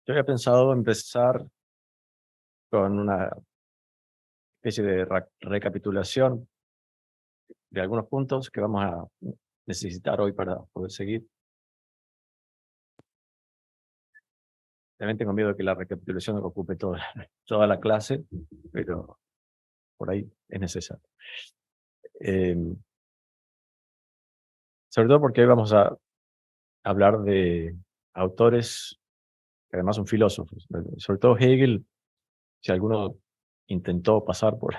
Yo había pensado empezar con una especie de recapitulación de algunos puntos que vamos a necesitar hoy para poder seguir. También tengo miedo de que la recapitulación ocupe toda la clase, pero por ahí es necesario. Em, Sobre todo porque hoy vamos a hablar de autores que además son filósofos. Sobre todo Hegel, si alguno intentó pasar por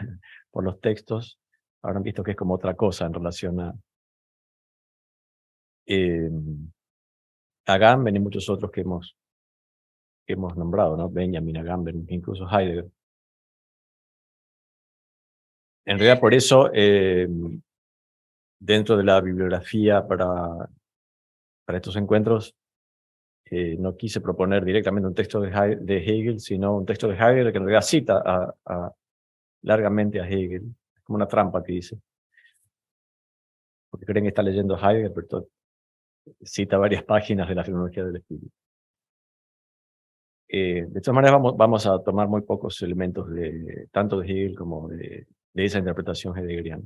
los textos, habrán visto que es como otra cosa en relación em, a Agamben y muchos otros que hemos nombrado, ¿no? Benjamin, Agamben, incluso Heidegger. En realidad, por eso, dentro de la bibliografía para estos encuentros, no quise proponer directamente un texto de Hegel, sino un texto de Heidegger que en realidad cita largamente a Hegel. Es como una trampa que dice, porque creen que está leyendo a Heidegger, pero cita varias páginas de la Fenomenología del Espíritu. De todas maneras, vamos a tomar muy pocos elementos tanto de Hegel como de esa interpretación heideggeriana.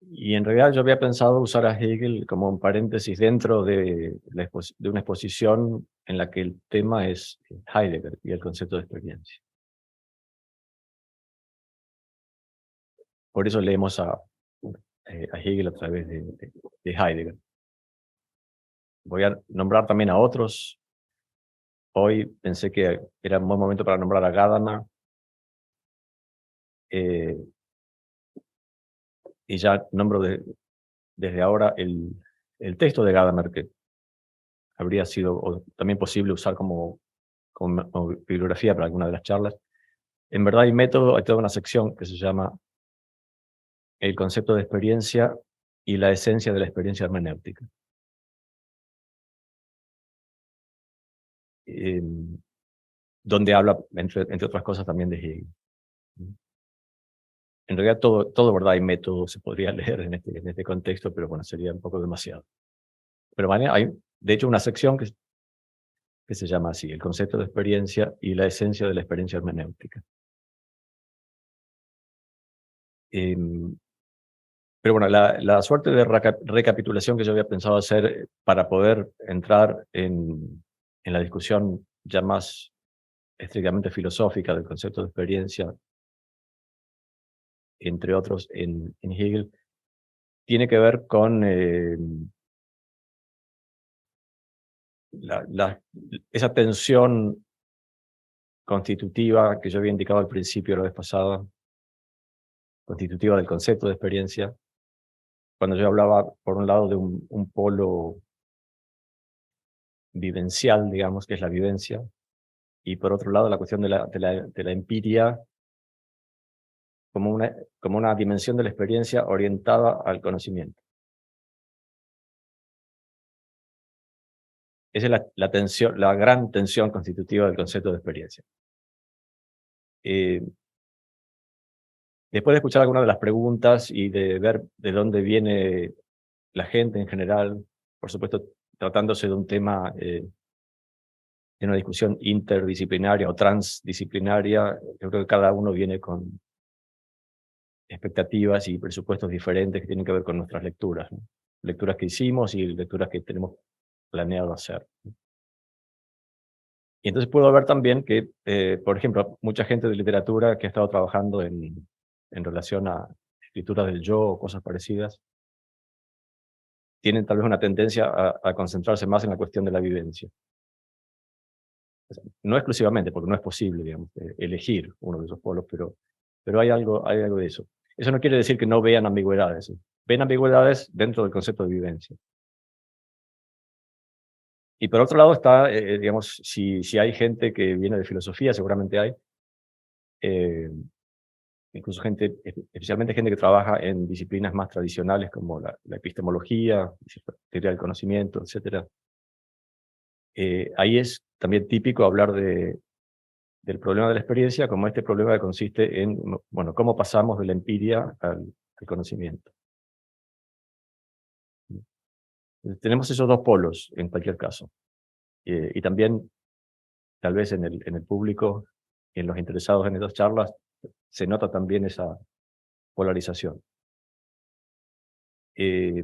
Y en realidad yo había pensado usar a Hegel como un paréntesis dentro de una exposición en la que el tema es Heidegger y el concepto de experiencia. Por eso leemos a Hegel a través de Heidegger. Voy a nombrar también a otros. Hoy pensé que era un buen momento para nombrar a Gadamer, eh, y ya nombro desde ahora el texto de Gadamer, que habría sido también posible usar como bibliografía para alguna de las charlas. En verdad hay método, hay toda una sección que se llama el concepto de experiencia y la esencia de la experiencia hermenéutica. Donde habla, entre otras cosas, también de Hegel. En realidad todo verdad y método se podría leer en este contexto, pero bueno, sería un poco demasiado. Pero vale, hay de hecho una sección que se llama así, el concepto de experiencia y la esencia de la experiencia hermenéutica. Em, pero bueno, la suerte de recapitulación que yo había pensado hacer para poder entrar en la discusión ya más estrictamente filosófica del concepto de experiencia, entre otros en Hegel, tiene que ver con la, la- esa tensión constitutiva que yo había indicado al principio la vez pasada, constitutiva del concepto de experiencia, cuando yo hablaba, por un lado, de un polo vivencial, digamos, que es la vivencia, y por otro lado, la cuestión de la empiria como una dimensión de la experiencia orientada al conocimiento. Esa es la tensión, la gran tensión constitutiva del concepto de experiencia. Eh, Después de escuchar algunas de las preguntas y de ver de dónde viene la gente en general, por supuesto, tratándose de un tema de una discusión interdisciplinaria o transdisciplinaria, yo creo que cada uno viene con expectativas y presupuestos diferentes que tienen que ver con nuestras lecturas, ¿no? Lecturas que hicimos y lecturas que tenemos planeado hacer. Y entonces puedo ver también que, por ejemplo, mucha gente de literatura que ha estado trabajando en relación a escrituras del yo o cosas parecidas, tienen tal vez una tendencia a concentrarse más en la cuestión de la vivencia. O sea, no exclusivamente, porque no es posible, digamos, elegir uno de esos polos, pero hay algo de eso. Eso no quiere decir que no vean ambigüedades. Ven ambigüedades dentro del concepto de vivencia. Y por otro lado está, digamos, si hay gente que viene de filosofía, seguramente hay, eh, incluso gente, especialmente gente que trabaja en disciplinas más tradicionales como la epistemología, teoría del conocimiento, etcétera. Ahí es también típico hablar del problema de la experiencia como este problema que consiste en, bueno, cómo pasamos de la empiria al conocimiento. Tenemos esos dos polos en cualquier caso. Y también, tal vez en el público y en los interesados en estas charlas, se nota también esa polarización.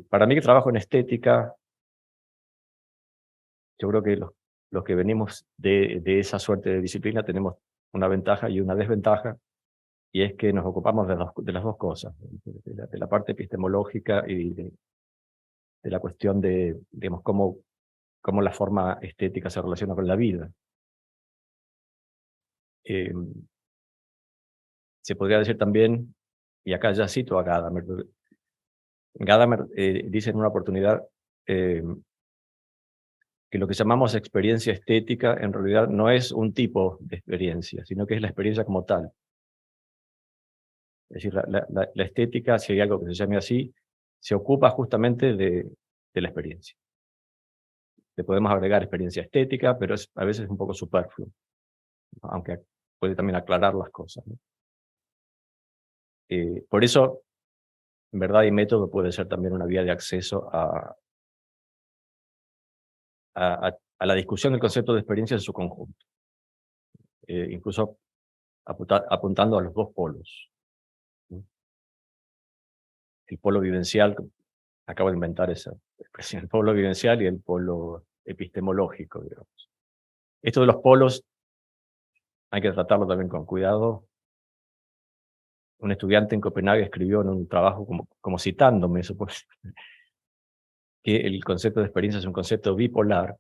Para mí, que trabajo en estética, yo creo que los que venimos de esa suerte de disciplina tenemos una ventaja y una desventaja, y es que nos ocupamos de las dos cosas, de la parte epistemológica y de la cuestión de, digamos, cómo la forma estética se relaciona con la vida. Eh, Se podría decir también, y acá ya cito a Gadamer, Gadamer dice en una oportunidad eh, que lo que llamamos experiencia estética en realidad no es un tipo de experiencia, sino que es la experiencia como tal. Es decir, la estética, si hay algo que se llame así, se ocupa justamente de la experiencia. Le podemos agregar experiencia estética, pero a veces es un poco superfluo, aunque puede también aclarar las cosas, ¿no? Por eso, verdad y método puede ser también una vía de acceso a la discusión del concepto de experiencia en su conjunto, incluso apuntando a los dos polos, ¿no? El polo vivencial, acabo de inventar esa expresión, el polo vivencial y el polo epistemológico, digamos. Esto de los polos hay que tratarlo también con cuidado. Un estudiante en Copenhague escribió en un trabajo como citándome eso, pues, que el concepto de experiencia es un concepto bipolar.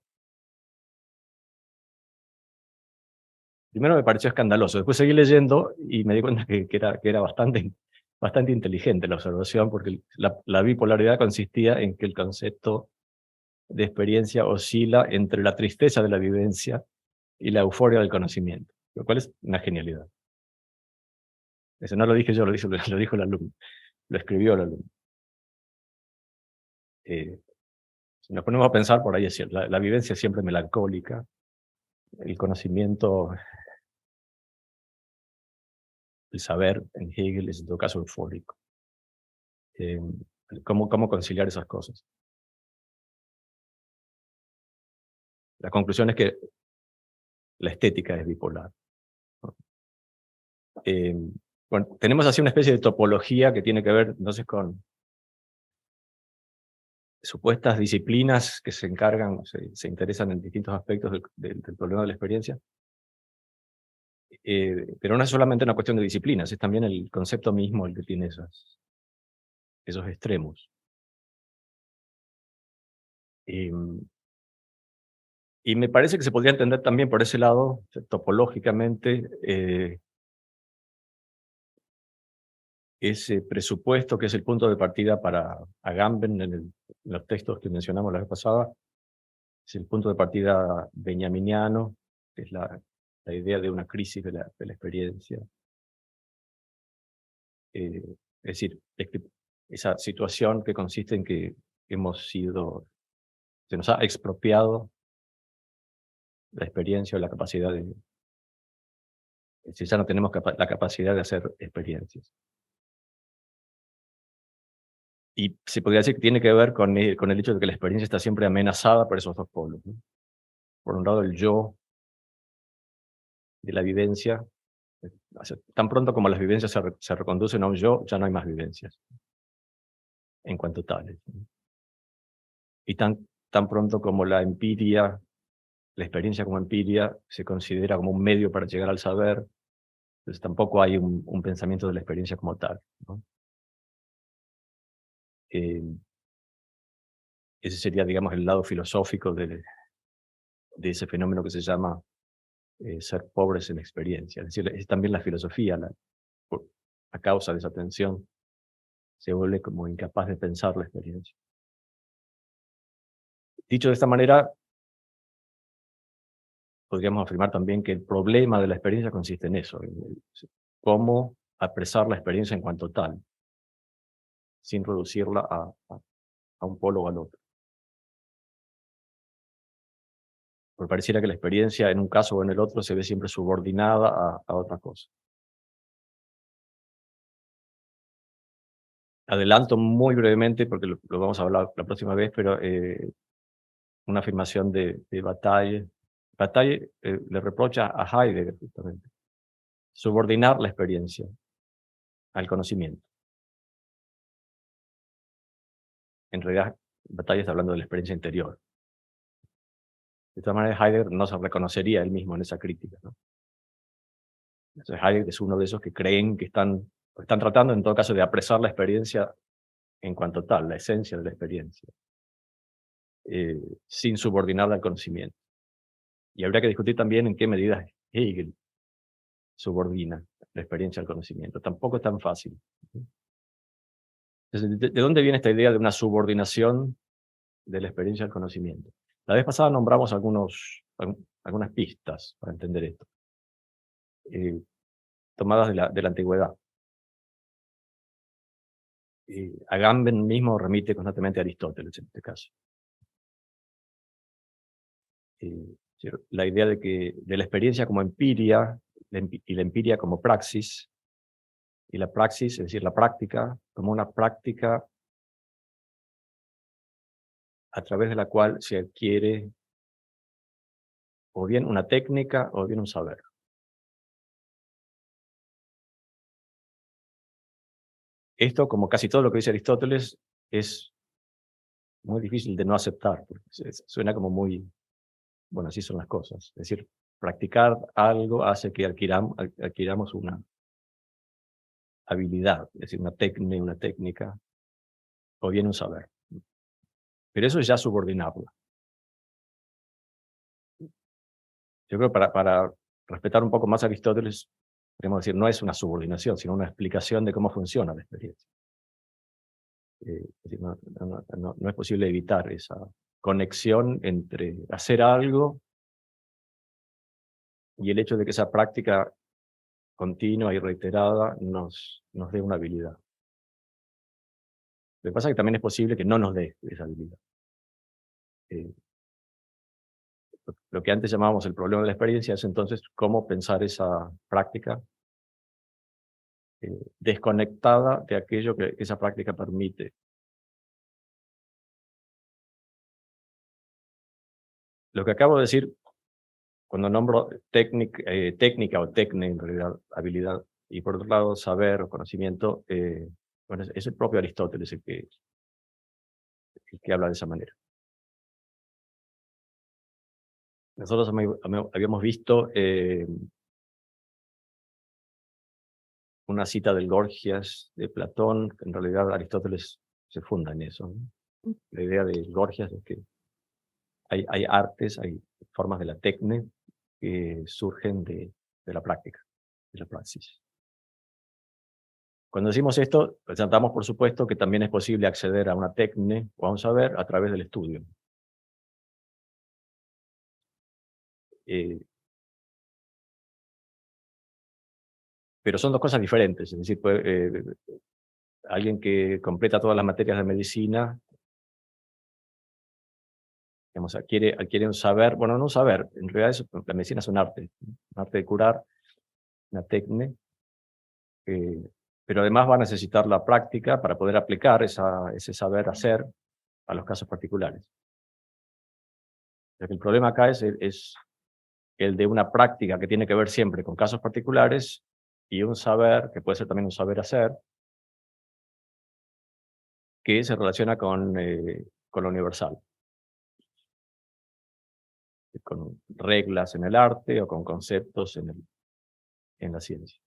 Primero me pareció escandaloso, después seguí leyendo y me di cuenta que era bastante inteligente la observación, porque la bipolaridad consistía en que el concepto de experiencia oscila entre la tristeza de la vivencia y la euforia del conocimiento, lo cual es una genialidad. Eso no lo dije yo, lo dijo el alumno, lo escribió el alumno. Si nos ponemos a pensar, por ahí es cierto, la vivencia es siempre melancólica, el conocimiento, el saber en Hegel es en todo caso eufórico. Eh, ¿Cómo conciliar esas cosas? La conclusión es que la estética es bipolar, ¿no? Eh, bueno, tenemos así una especie de topología que tiene que ver entonces con supuestas disciplinas que se encargan, o se interesan en distintos aspectos del problema de la experiencia. Pero no es solamente una cuestión de disciplinas, es también el concepto mismo el que tiene esos extremos. Em, y me parece que se podría entender también por ese lado, topológicamente, ese presupuesto que es el punto de partida para Agamben en los textos que mencionamos la vez pasada, es el punto de partida benjaminiano, que es la idea de una crisis de la experiencia. Es decir, esa situación que consiste en que se nos ha expropiado la experiencia o la capacidad si ya no tenemos la capacidad de hacer experiencias. Y se podría decir que tiene que ver con el hecho de que la experiencia está siempre amenazada por esos dos polos, ¿no? Por un lado, el yo de la vivencia, tan pronto como las vivencias se reconducen a un yo, ya no hay más vivencias en cuanto tales, ¿no? Y tan pronto como la empiria, la experiencia como empiria, se considera como un medio para llegar al saber, entonces tampoco hay un pensamiento de la experiencia como tal, ¿no? Eh, Ese sería, digamos, el lado filosófico de ese fenómeno que se llama ser pobres en experiencia. Es decir, es también la filosofía, a causa de esa tensión, se vuelve como incapaz de pensar la experiencia. Dicho de esta manera, podríamos afirmar también que el problema de la experiencia consiste en eso, en cómo apresar la experiencia en cuanto tal, sin reducirla a un polo o al otro. Porque pareciera que la experiencia en un caso o en el otro se ve siempre subordinada a otra cosa. Adelanto muy brevemente, porque lo vamos a hablar la próxima vez, pero una afirmación de Bataille. Bataille le reprocha a Heidegger justamente subordinar la experiencia al conocimiento. En realidad, Bataille está hablando de la experiencia interior. De todas maneras, Heidegger no se reconocería él mismo en esa crítica, ¿no? Entonces, Heidegger es uno de esos que creen que están tratando, en todo caso, de apresar la experiencia en cuanto tal, la esencia de la experiencia, sin subordinarla al conocimiento. Y habría que discutir también en qué medida Hegel subordina la experiencia al conocimiento. Tampoco es tan fácil. Entonces, ¿de dónde viene esta idea de una subordinación de la experiencia al conocimiento? La vez pasada nombramos algunas pistas para entender esto, tomadas de la antigüedad. Agamben mismo remite constantemente a Aristóteles en este caso. La idea de la experiencia como empiria y la empiria como praxis, y la praxis, es decir, la práctica, como una práctica a través de la cual se adquiere o bien una técnica o bien un saber. Esto, como casi todo lo que dice Aristóteles, es muy difícil de no aceptar, porque suena como muy, bueno, así son las cosas. Es decir, practicar algo hace que adquiramos una habilidad, es decir, una técnica, o bien un saber. Pero eso es ya subordinarlo. Yo creo que para respetar un poco más a Aristóteles, podemos decir, no es una subordinación, sino una explicación de cómo funciona la experiencia. Es decir, no es posible evitar esa conexión entre hacer algo y el hecho de que esa práctica continua y reiterada nos dé una habilidad. Lo que pasa es que también es posible que no nos dé esa habilidad. Lo que antes llamábamos el problema de la experiencia es entonces cómo pensar esa práctica desconectada de aquello que esa práctica permite. Lo que acabo de decir, cuando nombro técnica o tecne, en realidad, habilidad, y por otro lado, saber o conocimiento, bueno, es el propio Aristóteles el que habla de esa manera. Nosotros habíamos visto una cita del Gorgias de Platón, que en realidad Aristóteles se funda en eso, ¿no? La idea de Gorgias es que hay artes, hay formas de la tecne que surgen de la práctica, de la praxis. Cuando decimos esto, presentamos por supuesto que también es posible acceder a una tecne o a un saber a través del estudio. Eh, pero son dos cosas diferentes, es decir, alguien que completa todas las materias de medicina, digamos, adquiere un saber, bueno, no un saber, en realidad la medicina es un arte de curar, una tecne, pero además va a necesitar la práctica para poder aplicar ese saber hacer a los casos particulares. El problema acá es el de una práctica que tiene que ver siempre con casos particulares y un saber, que puede ser también un saber hacer, que se relaciona con lo universal, con reglas en el arte o con conceptos en la ciencia.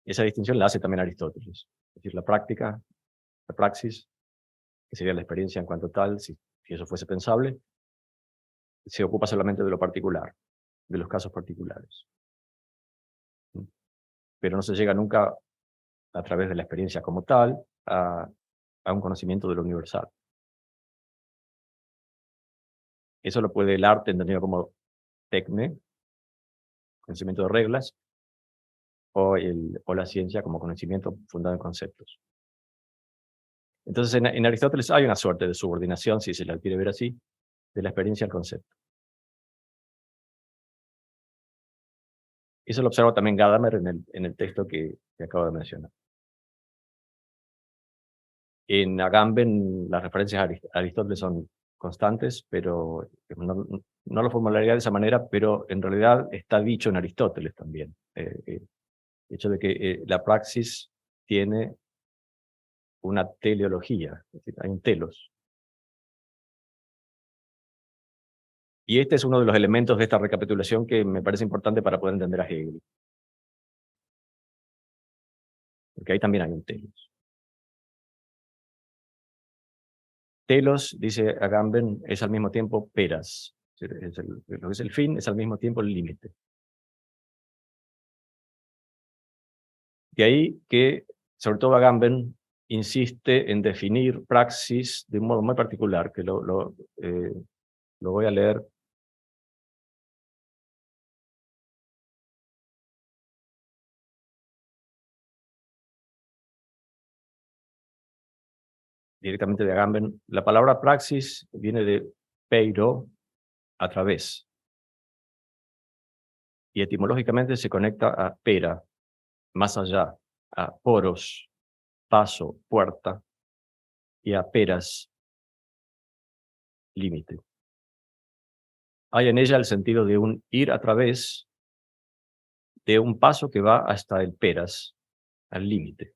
Esa distinción la hace también Aristóteles. Es decir, la práctica, la praxis, que sería la experiencia en cuanto tal, si eso fuese pensable, se ocupa solamente de lo particular, de los casos particulares. Pero no se llega nunca a través de la experiencia como tal a un conocimiento de lo universal. Eso lo puede el arte entendido como tecne, conocimiento de reglas, o la ciencia como conocimiento fundado en conceptos. Entonces, en Aristóteles hay una suerte de subordinación, si se la quiere ver así, de la experiencia al concepto. Eso lo observa también Gadamer en el texto que acabo de mencionar. En Agamben las referencias a Aristóteles son constantes, pero no lo formularía de esa manera, pero en realidad está dicho en Aristóteles también. El hecho de que la praxis tiene una teleología, es decir, hay un telos. Y este es uno de los elementos de esta recapitulación que me parece importante para poder entender a Hegel, porque ahí también hay un telos. Telos, dice Agamben, es al mismo tiempo peras. Lo que es el fin es al mismo tiempo el límite. De ahí que, sobre todo Agamben, insiste en definir praxis de un modo muy particular, que lo voy a leer. Directamente de Agamben. La palabra praxis viene de peiro, a través, y etimológicamente se conecta a pera, más allá, a poros, paso, puerta, y a peras, límite. Hay en ella el sentido de un ir a través de un paso que va hasta el peras, al límite.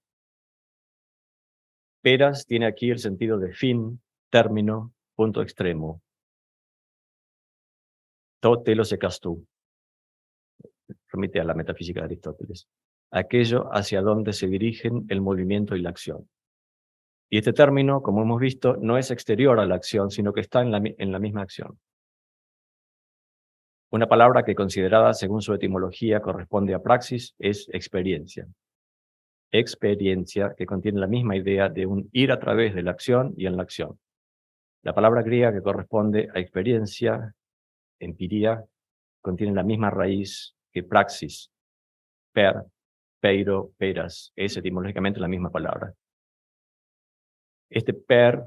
Peras tiene aquí el sentido de fin, término, punto extremo. To telos ekastou, remite a la metafísica de Aristóteles. Aquello hacia donde se dirigen el movimiento y la acción. Y este término, como hemos visto, no es exterior a la acción, sino que está en la misma acción. Una palabra que, considerada según su etimología, corresponde a praxis es experiencia. Experiencia que contiene la misma idea de un ir a través de la acción y en la acción. La palabra griega que corresponde a experiencia, empiría, contiene la misma raíz que praxis, per, peiro, peras, es etimológicamente la misma palabra. Este per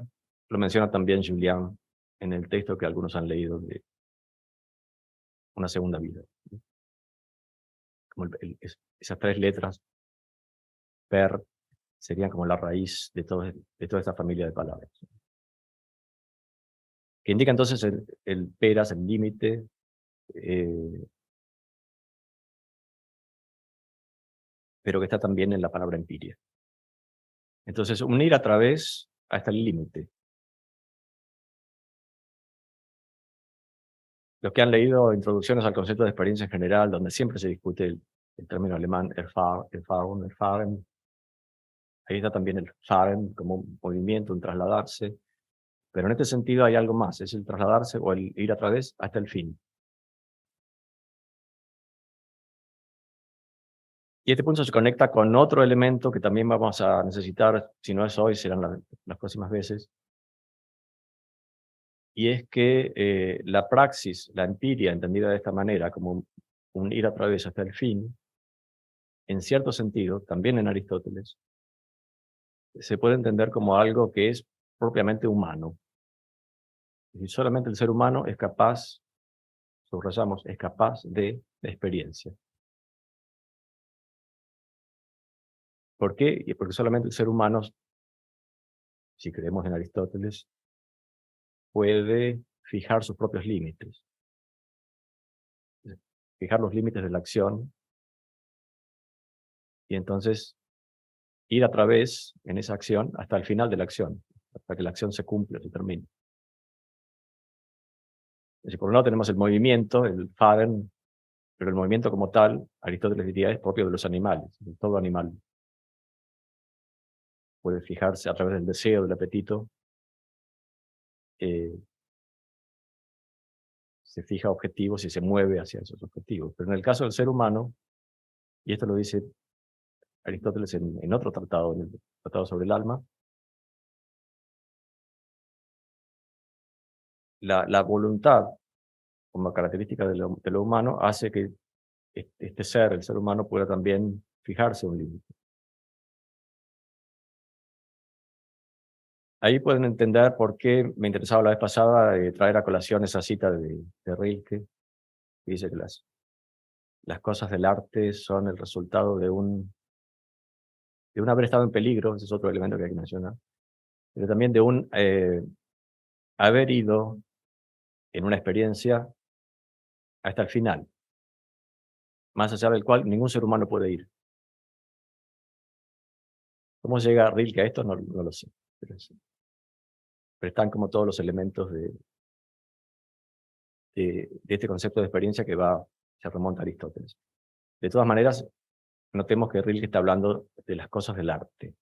lo menciona también Julián en el texto que algunos han leído de Una segunda vida. Como esas tres letras, per, serían como la raíz de toda esta familia de palabras. Que indica entonces el peras, el límite, pero que está también en la palabra empiria. Entonces, unir a través hasta el límite. Los que han leído introducciones al concepto de experiencia en general, donde siempre se discute el término alemán Erfahren, ahí está también el fahren como un movimiento, un trasladarse, pero en este sentido hay algo más, es el trasladarse o el ir a través hasta el fin. Y este punto se conecta con otro elemento que también vamos a necesitar, si no es hoy, serán las próximas veces, y es que la praxis, la empiria, entendida de esta manera, como un ir a través hasta el fin, en cierto sentido, también en Aristóteles, se puede entender como algo que es propiamente humano. Y solamente el ser humano es capaz, subrayamos, es capaz de experiencia. ¿Por qué? Y porque solamente el ser humano, si creemos en Aristóteles, puede fijar sus propios límites. Fijar los límites de la acción y entonces ir a través en esa acción hasta el final de la acción, hasta que la acción se cumpla, se termine. Es decir, por un lado tenemos el movimiento, el fahren, pero el movimiento como tal, Aristóteles diría, es propio de los animales. Todo animal puede fijarse a través del deseo, del apetito, se fija objetivos y se mueve hacia esos objetivos. Pero en el caso del ser humano, y esto lo dice Aristóteles en otro tratado, en el Tratado sobre el Alma, la voluntad como característica de lo humano hace que este ser, el ser humano, pueda también fijarse un límite. Ahí pueden entender por qué me interesaba la vez pasada traer a colación esa cita de Rilke, que dice que las cosas del arte son el resultado de un haber estado en peligro, ese es otro elemento que hay que mencionar, pero también de un haber ido en una experiencia hasta el final, más allá del cual ningún ser humano puede ir. ¿Cómo llega Rilke a esto? No lo sé, pero están como todos los elementos de este concepto de experiencia que se remonta a Aristóteles. De todas maneras, notemos que Rilke está hablando de las cosas del arte.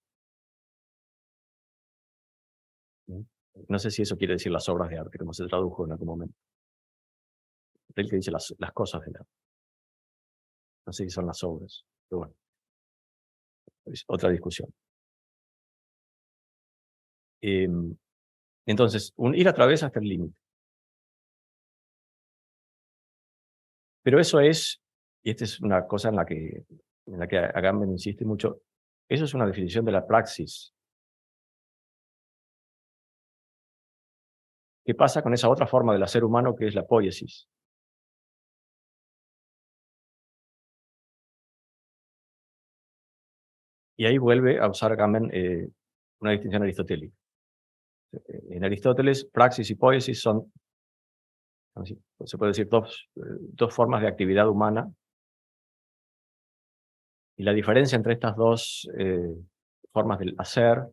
¿Sí? No sé si eso quiere decir las obras de arte, como se tradujo en algún momento. Rilke dice las cosas del arte. No sé si son las obras, pero bueno, es otra discusión. Entonces, ir a través hasta el límite. Pero eso es, y esta es una cosa en la que Agamben insiste mucho, eso es una definición de la praxis. ¿Qué pasa con esa otra forma del hacer humano que es la poiesis? Y ahí vuelve a usar Agamben una distinción aristotélica. En Aristóteles, praxis y poiesis son, así, se puede decir, dos formas de actividad humana. Y la diferencia entre estas dos formas del hacer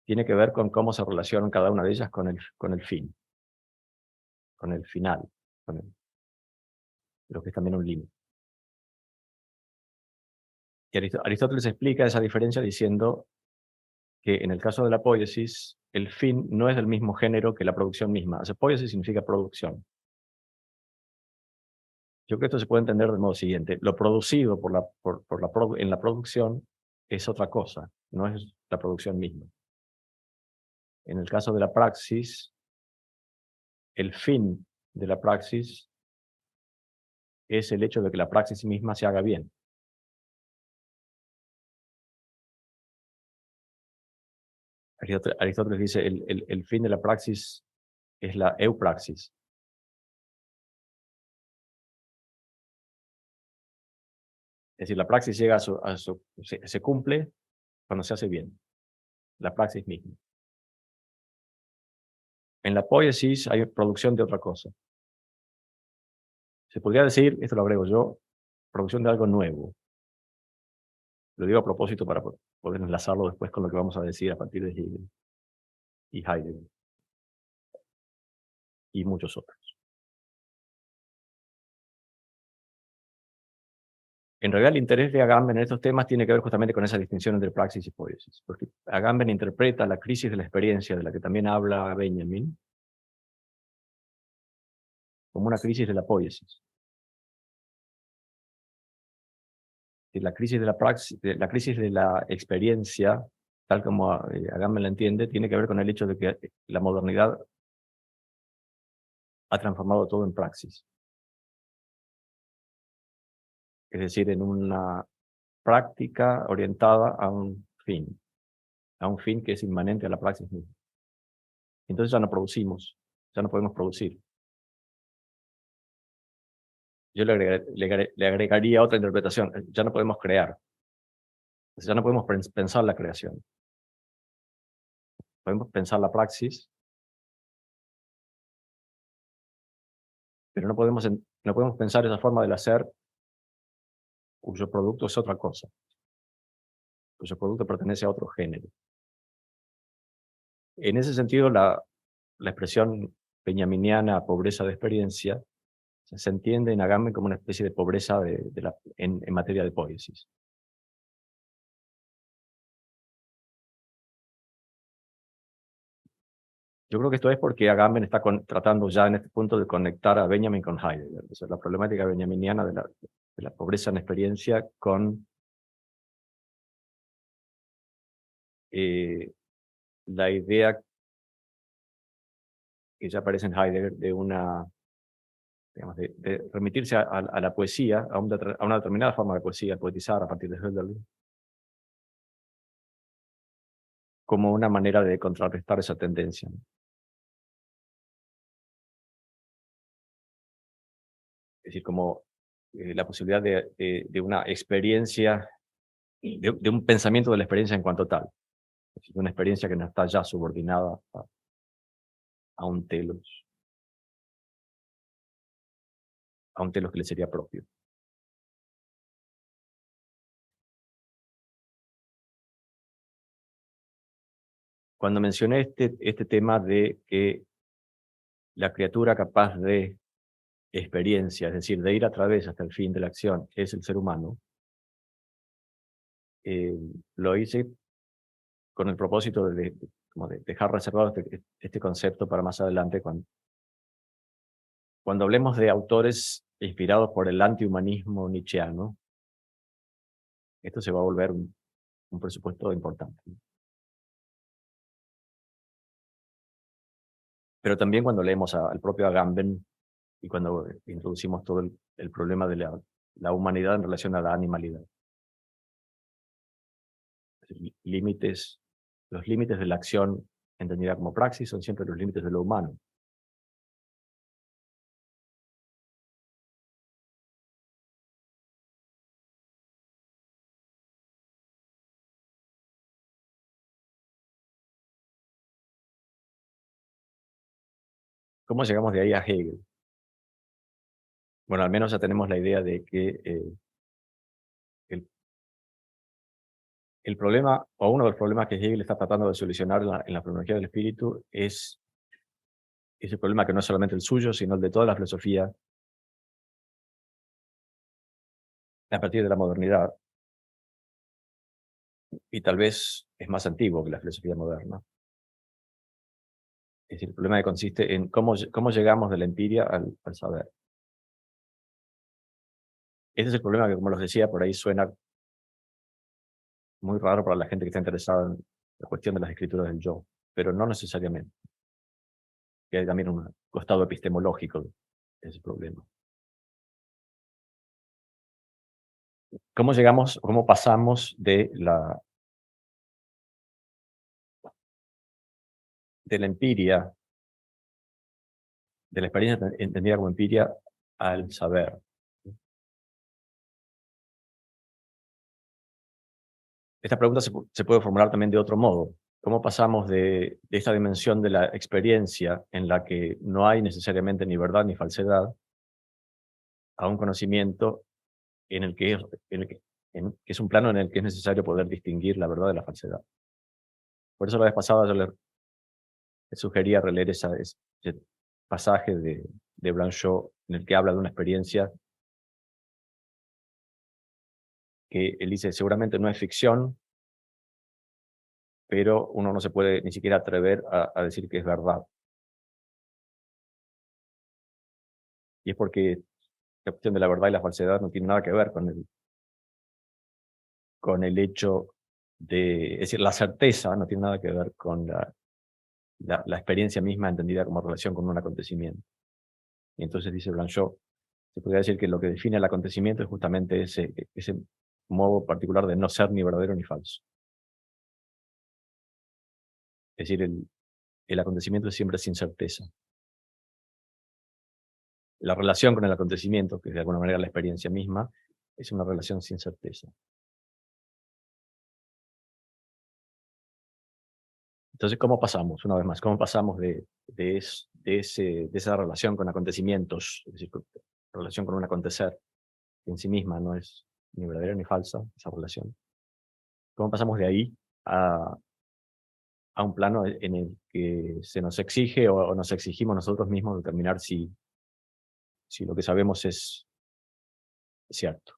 tiene que ver con cómo se relacionan cada una de ellas con el fin, con el final, lo que es también un límite. Y Aristóteles explica esa diferencia diciendo que en el caso de la poiesis, el fin no es del mismo género que la producción misma. O sea, poiesis significa producción. Yo creo que esto se puede entender del modo siguiente. Lo producido en la producción es otra cosa, no es la producción misma. En el caso de la praxis, el fin de la praxis es el hecho de que la praxis misma se haga bien. Aristóteles dice, el fin de la praxis es la eupraxis. Es decir, la praxis llega se cumple cuando se hace bien, la praxis misma. En la poiesis hay producción de otra cosa. Se podría decir, esto lo agrego yo, producción de algo nuevo. Lo digo a propósito para poder enlazarlo después con lo que vamos a decir a partir de Hegel y Heidegger y muchos otros. En realidad, el interés de Agamben en estos temas tiene que ver justamente con esa distinción entre praxis y poiesis, porque Agamben interpreta la crisis de la experiencia, de la que también habla Benjamin, como una crisis de la poiesis. Y la crisis de la praxis, la crisis de la experiencia, tal como Agamben la entiende, tiene que ver con el hecho de que la modernidad ha transformado todo en praxis. Es decir, en una práctica orientada a un fin que es inmanente a la praxis misma. Entonces ya no producimos, ya no podemos producir. Yo le agregaría otra interpretación, ya no podemos crear, ya no podemos pensar la creación. Podemos pensar la praxis, pero no podemos pensar esa forma del hacer cuyo producto es otra cosa, cuyo producto pertenece a otro género. En ese sentido, la expresión benjaminiana pobreza de experiencia se entiende en Agamben como una especie de pobreza en materia de poiesis. Yo creo que esto es porque Agamben está tratando ya en este punto de conectar a Benjamin con Heidegger. O sea, la problemática benjaminiana de la pobreza en experiencia con la idea que ya aparece en Heidegger de de remitirse a la poesía, a una determinada forma de poesía, poetizar a partir de Hölderlin, como una manera de contrarrestar esa tendencia. Es decir, como la posibilidad de una experiencia, de un pensamiento de la experiencia en cuanto tal. Es decir, una experiencia que no está ya subordinada a un telos que le sería propio. Cuando mencioné este tema de que la criatura capaz de experiencia, es decir, de ir a través hasta el fin de la acción, es el ser humano, eh, lo hice con el propósito como de dejar reservado este concepto para más adelante, cuando hablemos de autores inspirados por el antihumanismo nietzscheano. Esto se va a volver un presupuesto importante. Pero también cuando leemos al propio Agamben y cuando introducimos todo el problema de la humanidad en relación a la animalidad. Límites, los límites de la acción entendida como praxis son siempre los límites de lo humano. ¿Cómo llegamos de ahí a Hegel? Bueno, al menos ya tenemos la idea de que el, el problema, o uno de los problemas que Hegel está tratando de solucionar en la fenomenología del espíritu es ese problema que no es solamente el suyo, sino el de toda la filosofía a partir de la modernidad, y tal vez es más antiguo que la filosofía moderna. Es decir, el problema que consiste en cómo llegamos de la empiria al saber. Este es el problema que, como les decía, por ahí suena muy raro para la gente que está interesada en la cuestión de las escrituras del yo, pero no necesariamente. Que hay también un costado epistemológico de ese problema. ¿Cómo pasamos de la empiria, de la experiencia entendida como empiria, al saber? Esta pregunta se puede formular también de otro modo. ¿Cómo pasamos de esta dimensión de la experiencia en la que no hay necesariamente ni verdad ni falsedad a un conocimiento en el que que es un plano en el que es necesario poder distinguir la verdad de la falsedad? Por eso la vez pasada yo le sugería releer ese pasaje de Blanchot en el que habla de una experiencia que él dice seguramente no es ficción, pero uno no se puede ni siquiera atrever a decir que es verdad. Y es porque la cuestión de la verdad y la falsedad no tiene nada que ver con el hecho es decir, la certeza no tiene nada que ver con la experiencia misma entendida como relación con un acontecimiento. Y entonces dice Blanchot, se podría decir que lo que define el acontecimiento es justamente ese modo particular de no ser ni verdadero ni falso. Es decir, el acontecimiento es siempre sin certeza. La relación con el acontecimiento, que es de alguna manera la experiencia misma, es una relación sin certeza. Entonces, ¿cómo pasamos, una vez más, cómo pasamos de esa relación con acontecimientos, es decir, relación con un acontecer, que en sí misma no es ni verdadera ni falsa, esa relación? ¿Cómo pasamos de ahí a, a un plano en el que se nos exige o nos exigimos nosotros mismos determinar si lo que sabemos es cierto?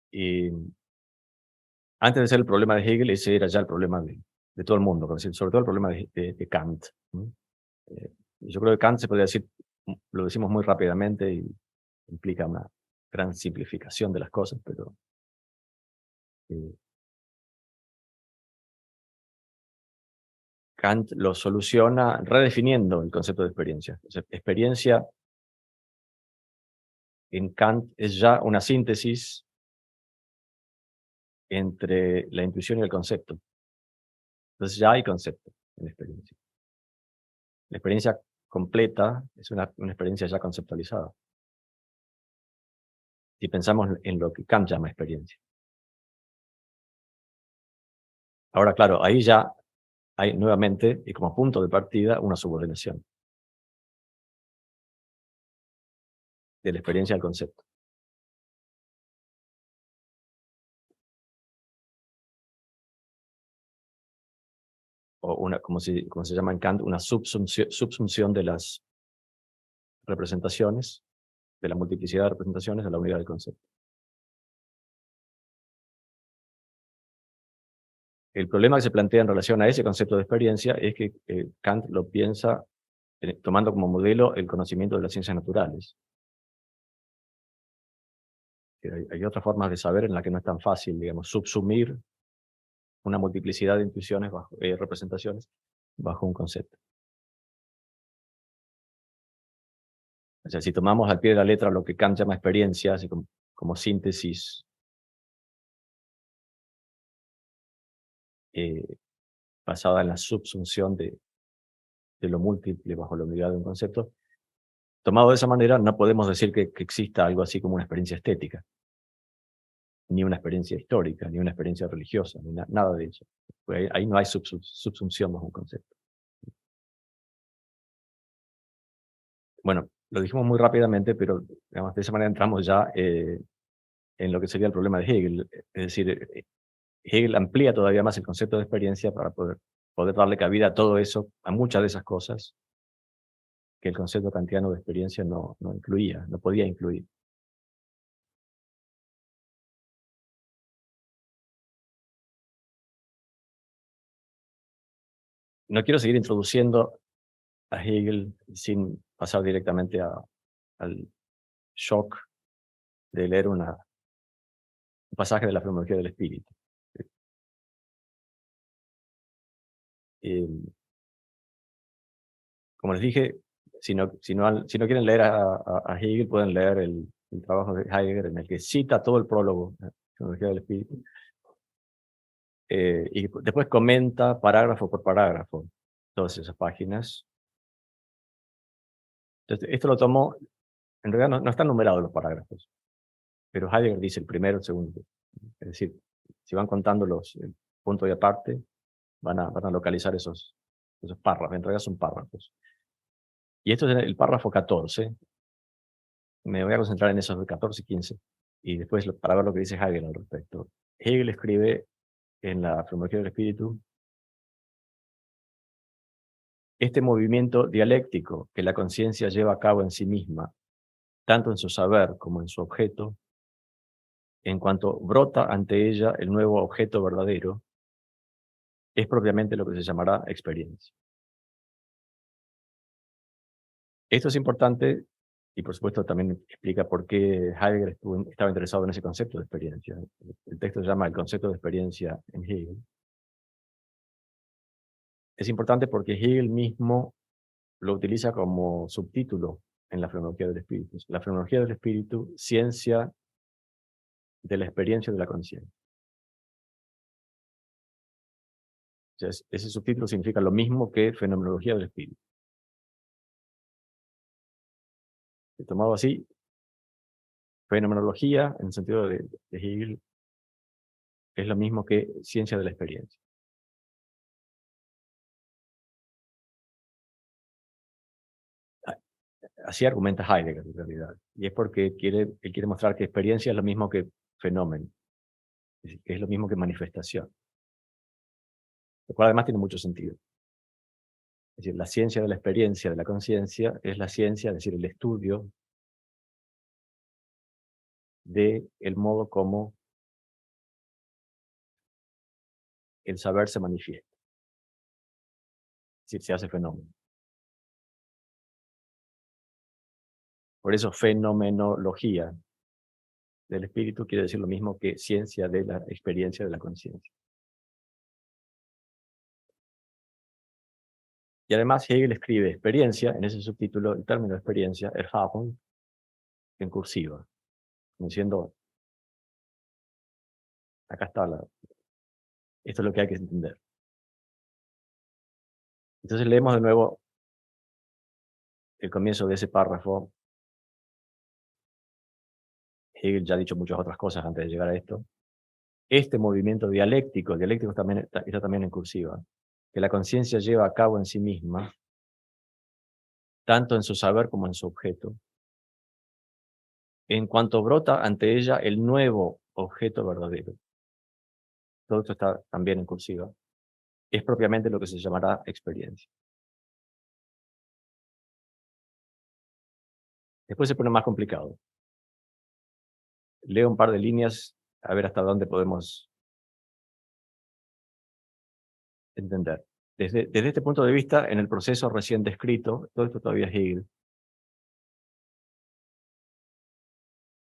Y antes de ser el problema de Hegel, ese era ya el problema de todo el mundo, sobre todo el problema de Kant, ¿no? Yo creo que Kant se podría decir, lo decimos muy rápidamente y implica una gran simplificación de las cosas, pero eh, Kant lo soluciona redefiniendo el concepto de experiencia. O sea, experiencia en Kant es ya una síntesis entre la intuición y el concepto. Entonces ya hay concepto en la experiencia. La experiencia completa es una experiencia ya conceptualizada. Si pensamos en lo que Kant llama experiencia. Ahora, claro, ahí ya hay nuevamente, y como punto de partida, una subordinación de la experiencia al concepto. O una, como se llama en Kant, una subsunción de las representaciones, de la multiplicidad de representaciones a la unidad del concepto. El problema que se plantea en relación a ese concepto de experiencia es que Kant lo piensa tomando como modelo el conocimiento de las ciencias naturales. Que hay otras formas de saber en las que no es tan fácil, digamos, subsumir una multiplicidad de intuiciones, representaciones, bajo un concepto. O sea, si tomamos al pie de la letra lo que Kant llama experiencia, así como síntesis eh, basada en la subsunción de lo múltiple bajo la unidad de un concepto, tomado de esa manera, no podemos decir que exista algo así como una experiencia estética, ni una experiencia histórica, ni una experiencia religiosa, ni nada de eso. Pues ahí no hay subsunción bajo un concepto. Bueno, lo dijimos muy rápidamente, pero digamos, de esa manera entramos ya en lo que sería el problema de Hegel. Es decir, Hegel amplía todavía más el concepto de experiencia para poder darle cabida a todo eso, a muchas de esas cosas que el concepto kantiano de experiencia no incluía, no podía incluir. No quiero seguir introduciendo a Hegel sin pasar directamente al shock de leer un pasaje de la Fenomenología del Espíritu. Eh, Como les dije, si no quieren leer a Hegel, pueden leer el trabajo de Heidegger en el que cita todo el prólogo de la Fenomenología del Espíritu, y después comenta parágrafo por parágrafo todas esas páginas. Entonces, esto lo tomó, en realidad no están numerados los parágrafos, pero Heidegger dice el primero, el segundo. Es decir, si van contando el punto y aparte, van a localizar esos párrafos, en realidad son párrafos. Y esto es el párrafo 14, me voy a concentrar en esos de 14 y 15, y después para ver lo que dice Hegel al respecto. Hegel escribe en la Fenomenología del Espíritu: este movimiento dialéctico que la conciencia lleva a cabo en sí misma, tanto en su saber como en su objeto, en cuanto brota ante ella el nuevo objeto verdadero, es propiamente lo que se llamará experiencia. Esto es importante y, por supuesto, también explica por qué Heidegger estaba interesado en ese concepto de experiencia. El texto se llama El concepto de experiencia en Hegel. Es importante porque Hegel mismo lo utiliza como subtítulo en la Fenomenología del Espíritu. La Fenomenología del Espíritu, ciencia de la experiencia de la conciencia. O sea, ese subtítulo significa lo mismo que Fenomenología del Espíritu. Tomado así, fenomenología, en el sentido de Hegel, es lo mismo que ciencia de la experiencia. Así argumenta Heidegger, en realidad. Y es porque él quiere mostrar que experiencia es lo mismo que fenómeno, es decir, que es lo mismo que manifestación. Lo cual además tiene mucho sentido. Es decir, la ciencia de la experiencia, de la conciencia, es la ciencia, es decir, el estudio del modo como el saber se manifiesta, es decir, se hace fenómeno. Por eso fenomenología del espíritu quiere decir lo mismo que ciencia de la experiencia de la conciencia. Y además Hegel escribe experiencia, en ese subtítulo, el término experiencia, Erfahrung, en cursiva, diciendo, acá está, esto es lo que hay que entender. Entonces leemos de nuevo el comienzo de ese párrafo. Hegel ya ha dicho muchas otras cosas antes de llegar a esto, este movimiento dialéctico, el dialéctico también está también en cursiva, que la conciencia lleva a cabo en sí misma, tanto en su saber como en su objeto, en cuanto brota ante ella el nuevo objeto verdadero. Todo esto está también en cursiva. Es propiamente lo que se llamará experiencia. Después se pone más complicado. Leo un par de líneas a ver hasta dónde podemos entender. Desde este punto de vista, en el proceso recién descrito, todo esto todavía es Hegel,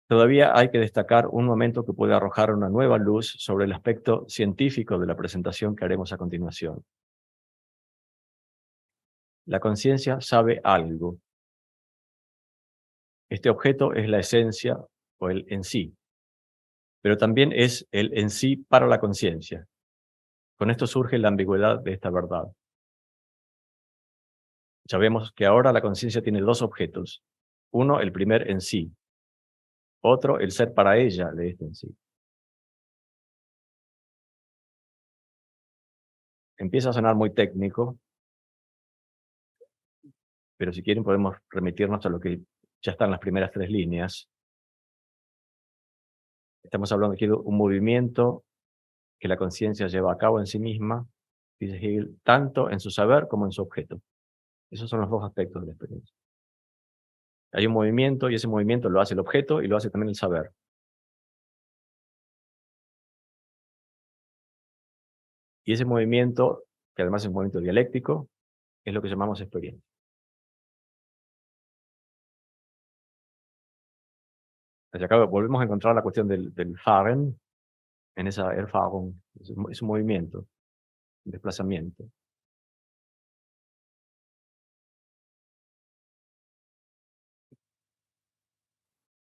todavía hay que destacar un momento que puede arrojar una nueva luz sobre el aspecto científico de la presentación que haremos a continuación. La conciencia sabe algo. Este objeto es la esencia o el en sí, pero también es el en sí para la conciencia. Con esto surge la ambigüedad de esta verdad. Ya vemos que ahora la conciencia tiene dos objetos. Uno, el primer en sí. Otro, el ser para ella de este en sí. Empieza a sonar muy técnico, pero si quieren podemos remitirnos a lo que ya está en las primeras tres líneas. Estamos hablando aquí de un movimiento que la conciencia lleva a cabo en sí misma, dice Hegel, tanto en su saber como en su objeto. Esos son los dos aspectos de la experiencia. Hay un movimiento y ese movimiento lo hace el objeto y lo hace también el saber. Y ese movimiento, que además es un movimiento dialéctico, es lo que llamamos experiencia. Hacia acá volvemos a encontrar la cuestión del Fahren, en esa Erfahrung, es un movimiento, un desplazamiento.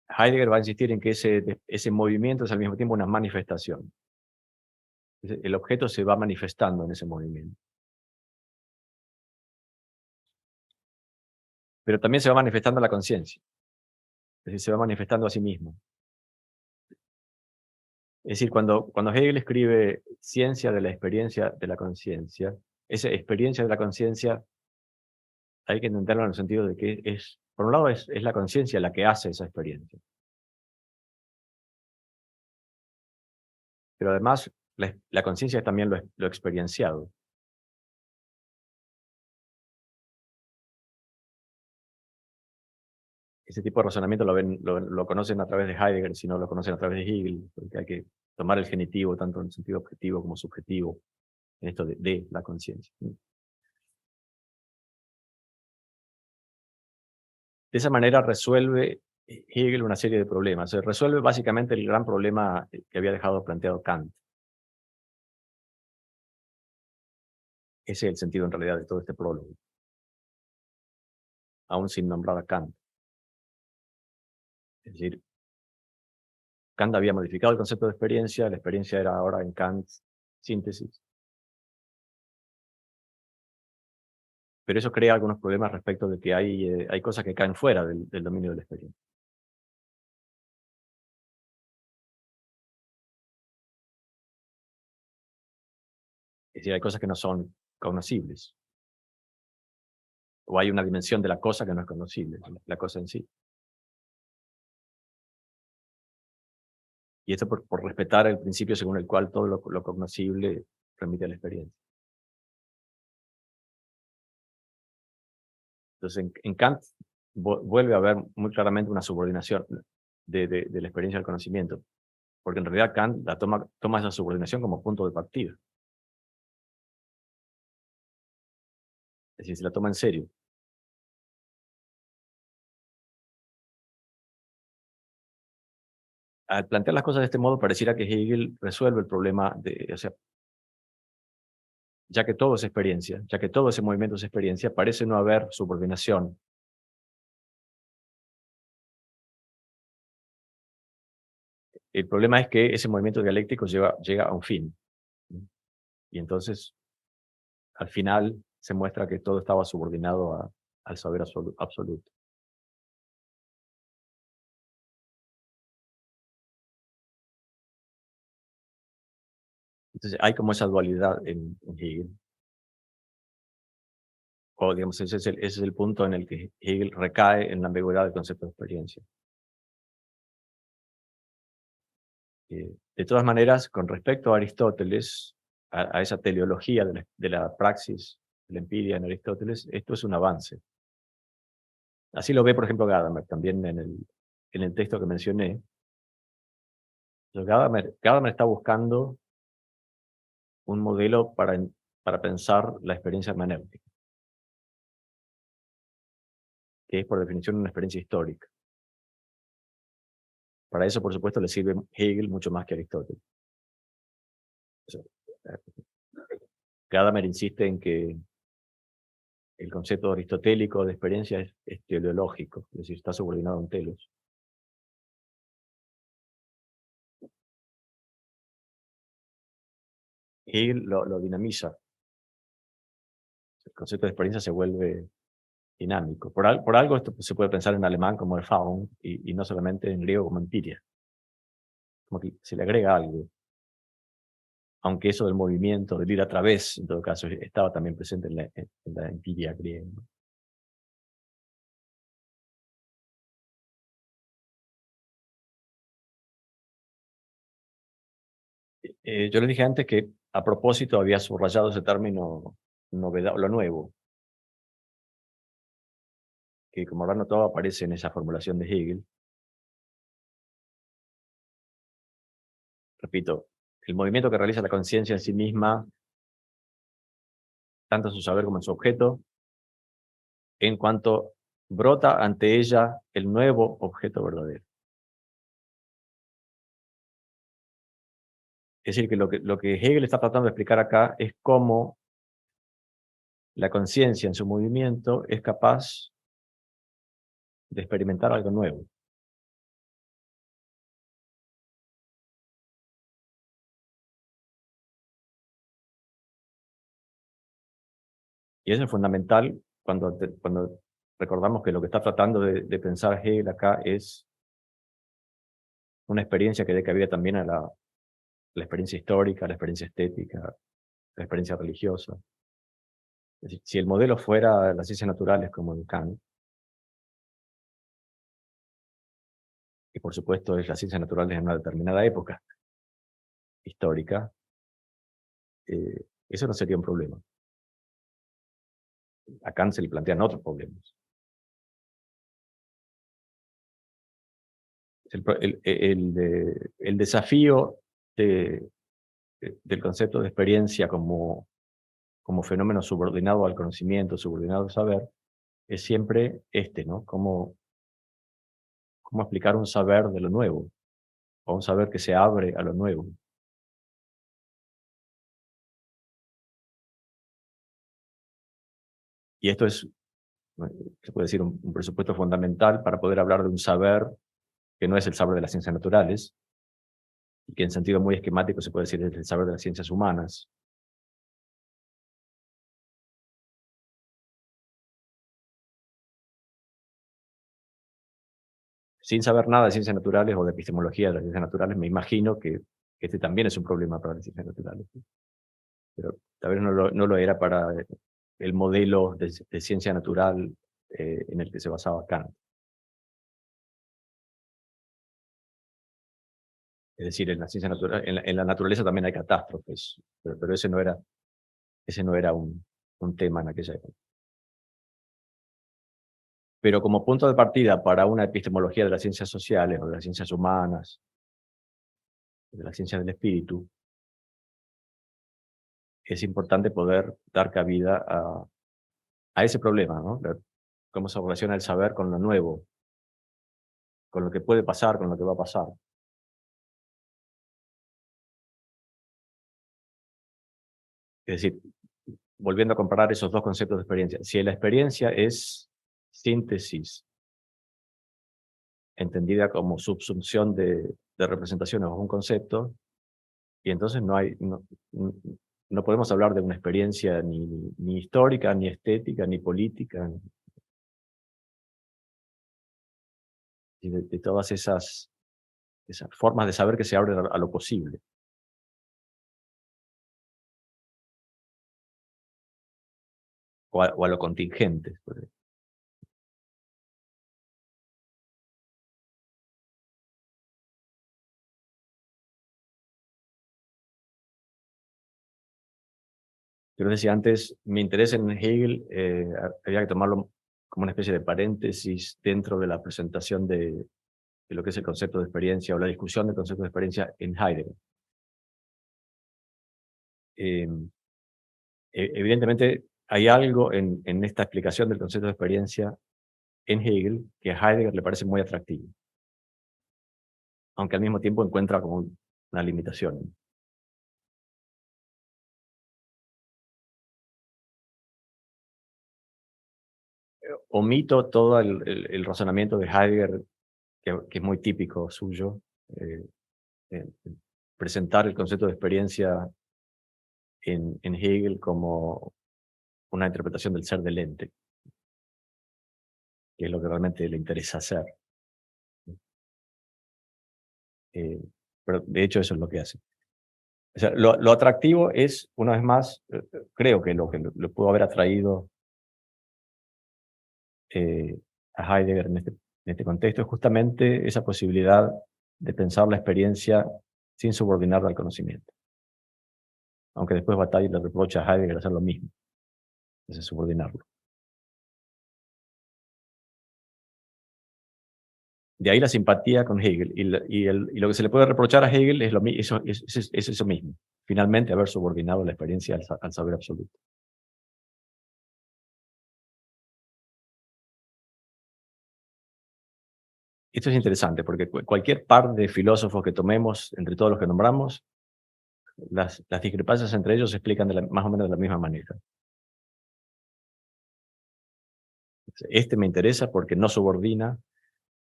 Heidegger va a insistir en que ese movimiento es al mismo tiempo una manifestación. El objeto se va manifestando en ese movimiento. Pero también se va manifestando la conciencia, es decir, se va manifestando a sí mismo. Es decir, cuando Hegel escribe ciencia de la experiencia de la conciencia, esa experiencia de la conciencia hay que entenderlo en el sentido de que por un lado, es la conciencia la que hace esa experiencia. Pero además, la conciencia es también lo experienciado. Ese tipo de razonamiento lo conocen a través de Heidegger, si no lo conocen a través de Hegel, porque hay que tomar el genitivo tanto en el sentido objetivo como subjetivo, en esto de la conciencia. De esa manera resuelve Hegel una serie de problemas. Se resuelve básicamente el gran problema que había dejado planteado Kant. Ese es el sentido en realidad de todo este prólogo, aún sin nombrar a Kant. Es decir, Kant había modificado el concepto de experiencia, la experiencia era ahora en Kant síntesis, pero eso crea algunos problemas respecto de que hay cosas que caen fuera del dominio de la experiencia. Es decir, hay cosas que no son conocibles, o hay una dimensión de la cosa que no es conocible, la cosa en sí. Y esto por respetar el principio según el cual todo lo cognoscible remite a la experiencia. Entonces, en Kant vuelve a haber muy claramente una subordinación de la experiencia al conocimiento, porque en realidad Kant toma esa subordinación como punto de partida. Es decir, se la toma en serio. Al plantear las cosas de este modo, pareciera que Hegel resuelve el problema o sea, ya que todo es experiencia, ya que todo ese movimiento es experiencia, parece no haber subordinación. El problema es que ese movimiento dialéctico llega a un fin. Y entonces, al final, se muestra que todo estaba subordinado al saber absoluto. Entonces, hay como esa dualidad en Hegel, o digamos, ese es el punto en el que Hegel recae en la ambigüedad del concepto de experiencia. De todas maneras, con respecto a Aristóteles, a esa teleología de la praxis, de la empiria en Aristóteles, esto es un avance. Así lo ve, por ejemplo, Gadamer, también en el texto que mencioné. Gadamer está buscando un modelo para pensar la experiencia hermenéutica, que es por definición una experiencia histórica. Para eso, por supuesto, le sirve Hegel mucho más que Aristóteles. O sea, Gadamer insiste en que el concepto aristotélico de experiencia es teleológico, es decir, está subordinado a un telos. Hegel lo dinamiza. El concepto de experiencia se vuelve dinámico. Por algo esto se puede pensar en alemán como Erfahrung y no solamente en griego como empiria. Como que se le agrega algo. Aunque eso del movimiento, del ir a través, en todo caso, estaba también presente en la empiria griega, ¿no? Yo les dije antes que a propósito había subrayado ese término novedad, lo nuevo, que como habrán notado aparece en esa formulación de Hegel. Repito, el movimiento que realiza la conciencia en sí misma, tanto en su saber como en su objeto, en cuanto brota ante ella el nuevo objeto verdadero. Es decir, que lo que Hegel está tratando de explicar acá es cómo la conciencia en su movimiento es capaz de experimentar algo nuevo. Y eso es fundamental cuando recordamos que lo que está tratando de pensar Hegel acá es una experiencia que dé cabida también a la experiencia histórica, la experiencia estética, la experiencia religiosa. Es decir, si el modelo fuera las ciencias naturales como en Kant, y por supuesto es las ciencias naturales en una determinada época histórica, eso no sería un problema. A Kant se le plantean otros problemas. El desafío del concepto de experiencia como fenómeno subordinado al conocimiento, subordinado al saber, es siempre ¿no? Cómo explicar un saber de lo nuevo, o un saber que se abre a lo nuevo. Y esto es, se puede decir, un presupuesto fundamental para poder hablar de un saber que no es el saber de las ciencias naturales, y que en sentido muy esquemático se puede decir es el saber de las ciencias humanas. Sin saber nada de ciencias naturales o de epistemología de las ciencias naturales, me imagino que este también es un problema para las ciencias naturales, ¿sí? Pero tal vez no lo era para el modelo de ciencia natural en el que se basaba Kant. Es decir, en la ciencia natural, en la naturaleza también hay catástrofes, pero ese no era un tema en aquella época. Pero como punto de partida para una epistemología de las ciencias sociales o de las ciencias humanas, de las ciencias del espíritu, es importante poder dar cabida a ese problema, ¿no? Cómo se relaciona el saber con lo nuevo, con lo que puede pasar, con lo que va a pasar. Es decir, volviendo a comparar esos dos conceptos de experiencia, si la experiencia es síntesis, entendida como subsunción de representaciones o un concepto, y entonces no podemos hablar de una experiencia ni histórica, ni estética, ni política, y de todas esas formas de saber que se abren a lo posible. o a lo contingente. Yo les decía antes, mi interés en Hegel había que tomarlo como una especie de paréntesis dentro de la presentación de lo que es el concepto de experiencia o la discusión del concepto de experiencia en Heidegger. Eh, Evidentemente, hay algo en esta explicación del concepto de experiencia en Hegel que a Heidegger le parece muy atractivo, aunque al mismo tiempo encuentra como una limitación. Omito todo el razonamiento de Heidegger, que es muy típico suyo, en presentar el concepto de experiencia en Hegel como una interpretación del ser del ente, que es lo que realmente le interesa hacer. Eh, pero de hecho eso es lo que hace. O sea, lo atractivo es, una vez más, creo que lo que lo pudo haber atraído a Heidegger en este contexto es justamente esa posibilidad de pensar la experiencia sin subordinarla al conocimiento. Aunque después Bataille le reprocha a Heidegger hacer lo mismo, es subordinarlo. De ahí la simpatía con Hegel. Y lo que se le puede reprochar a Hegel es, es eso mismo. Finalmente, haber subordinado la experiencia al saber absoluto. Esto es interesante porque cualquier par de filósofos que tomemos, entre todos los que nombramos, las discrepancias entre ellos se explican más o menos de la misma manera. Este me interesa porque no subordina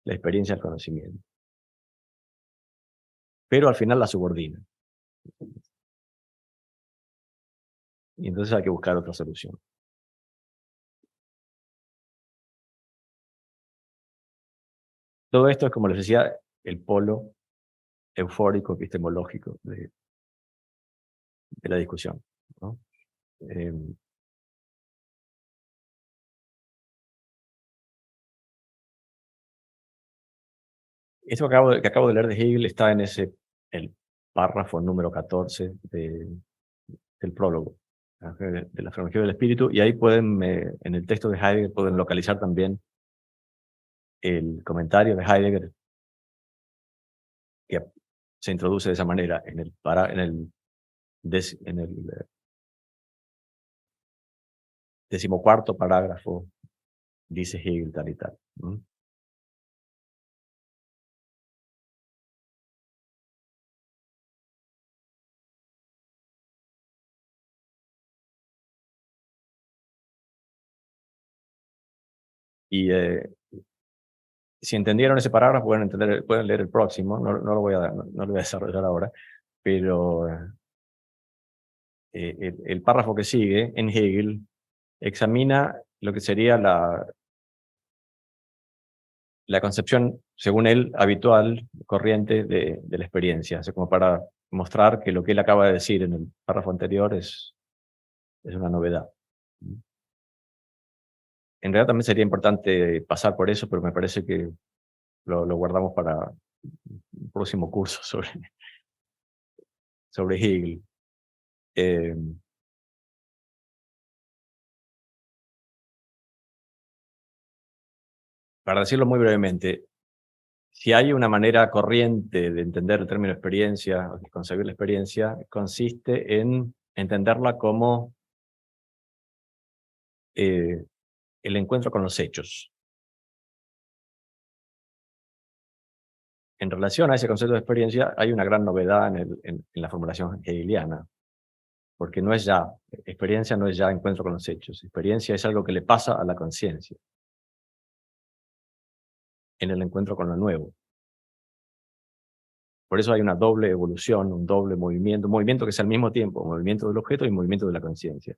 la experiencia al conocimiento, pero al final la subordina. Y entonces hay que buscar otra solución. Todo esto es, como les decía, el polo eufórico epistemológico de la discusión, ¿no? Eh, Esto que acabo de leer de Hegel está en el párrafo número 14 del prólogo, de la Filología del Espíritu, y ahí pueden, en el texto de Heidegger, pueden localizar también el comentario de Heidegger que se introduce de esa manera en el decimocuarto parágrafo, dice Hegel tal y tal. Y si entendieron ese parágrafo, pueden leer el próximo, no lo voy a desarrollar ahora, pero el párrafo que sigue en Hegel examina lo que sería la concepción, según él, habitual, corriente de la experiencia, o sea, como para mostrar que lo que él acaba de decir en el párrafo anterior es una novedad. En realidad también sería importante pasar por eso, pero me parece que lo guardamos para un próximo curso sobre Hegel. Eh, para decirlo muy brevemente, si hay una manera corriente de entender el término experiencia, o de concebir la experiencia, consiste en entenderla como eh, el encuentro con los hechos. En relación a ese concepto de experiencia, hay una gran novedad en la formulación hegeliana, porque experiencia no es ya encuentro con los hechos, experiencia es algo que le pasa a la conciencia, en el encuentro con lo nuevo. Por eso hay una doble evolución, un movimiento que es al mismo tiempo movimiento del objeto y movimiento de la conciencia.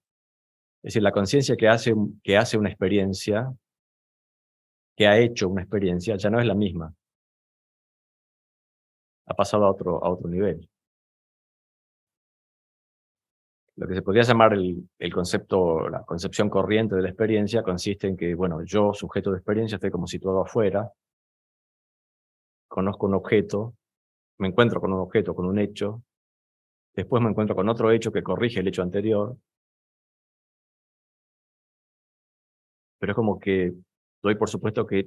Es decir, la conciencia que hace una experiencia, que ha hecho una experiencia, ya no es la misma, ha pasado a otro nivel. Lo que se podría llamar el concepto, la concepción corriente de la experiencia consiste en que, bueno, yo, sujeto de experiencia, estoy como situado afuera, conozco un objeto, me encuentro con un objeto, con un hecho, después me encuentro con otro hecho que corrige el hecho anterior, pero es como que doy por supuesto que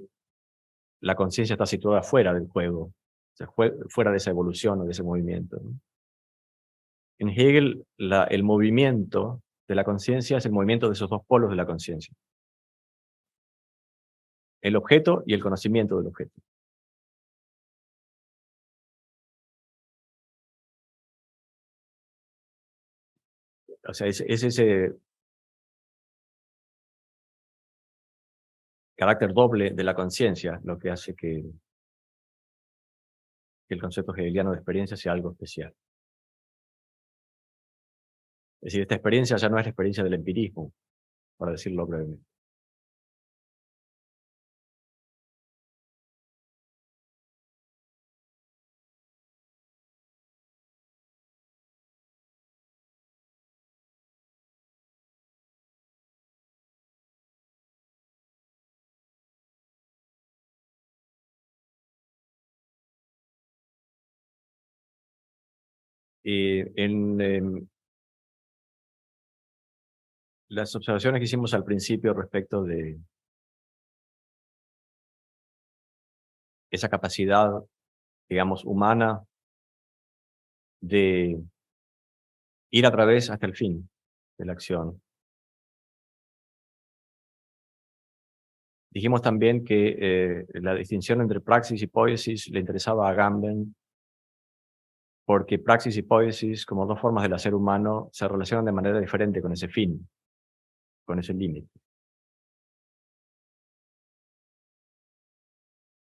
la conciencia está situada fuera del juego, o sea, fuera de esa evolución o de ese movimiento, ¿no? En Hegel, el movimiento de la conciencia es el movimiento de esos dos polos de la conciencia, el objeto y el conocimiento del objeto. O sea, es ese carácter doble de la conciencia lo que hace que el concepto hegeliano de experiencia sea algo especial. Es decir, esta experiencia ya no es la experiencia del empirismo, para decirlo brevemente. Y las observaciones que hicimos al principio respecto de esa capacidad, digamos, humana de ir a través hasta el fin de la acción. Dijimos también que la distinción entre praxis y poiesis le interesaba a Gamben porque praxis y poiesis, como dos formas del hacer humano, se relacionan de manera diferente con ese fin, con ese límite.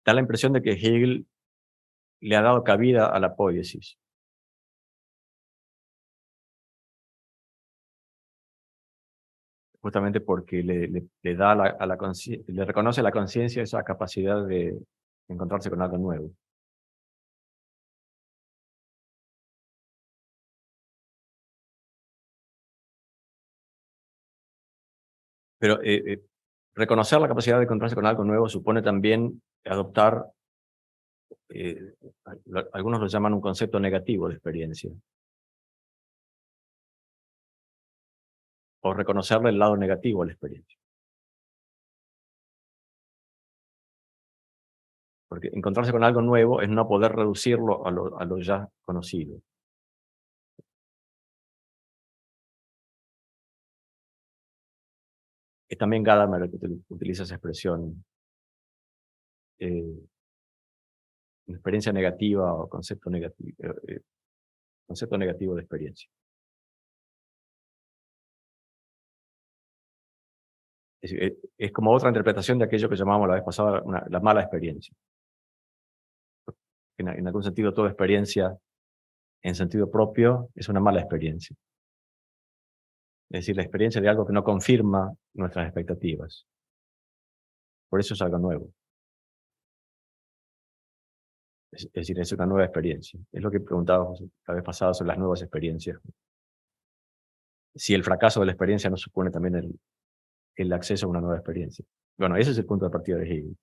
Da la impresión de que Hegel le ha dado cabida a la poiesis, justamente porque le da a la le reconoce a la conciencia esa capacidad de encontrarse con algo nuevo. Pero reconocer la capacidad de encontrarse con algo nuevo supone también adoptar, eh, algunos lo llaman un concepto negativo de experiencia, o reconocerle el lado negativo a la experiencia. Porque encontrarse con algo nuevo es no poder reducirlo a lo ya conocido. Es también Gadamer el que utiliza esa expresión, eh, experiencia negativa o concepto negativo de experiencia. Es decir, es como otra interpretación de aquello que llamamos la vez pasada la mala experiencia. En algún sentido, toda experiencia en sentido propio es una mala experiencia. Es decir, la experiencia de algo que no confirma nuestras expectativas. Por eso es algo nuevo. Es decir, es una nueva experiencia. Es lo que preguntábamos la vez pasada sobre las nuevas experiencias. Si el fracaso de la experiencia no supone también el acceso a una nueva experiencia. Bueno, ese es el punto de partida de Hegel.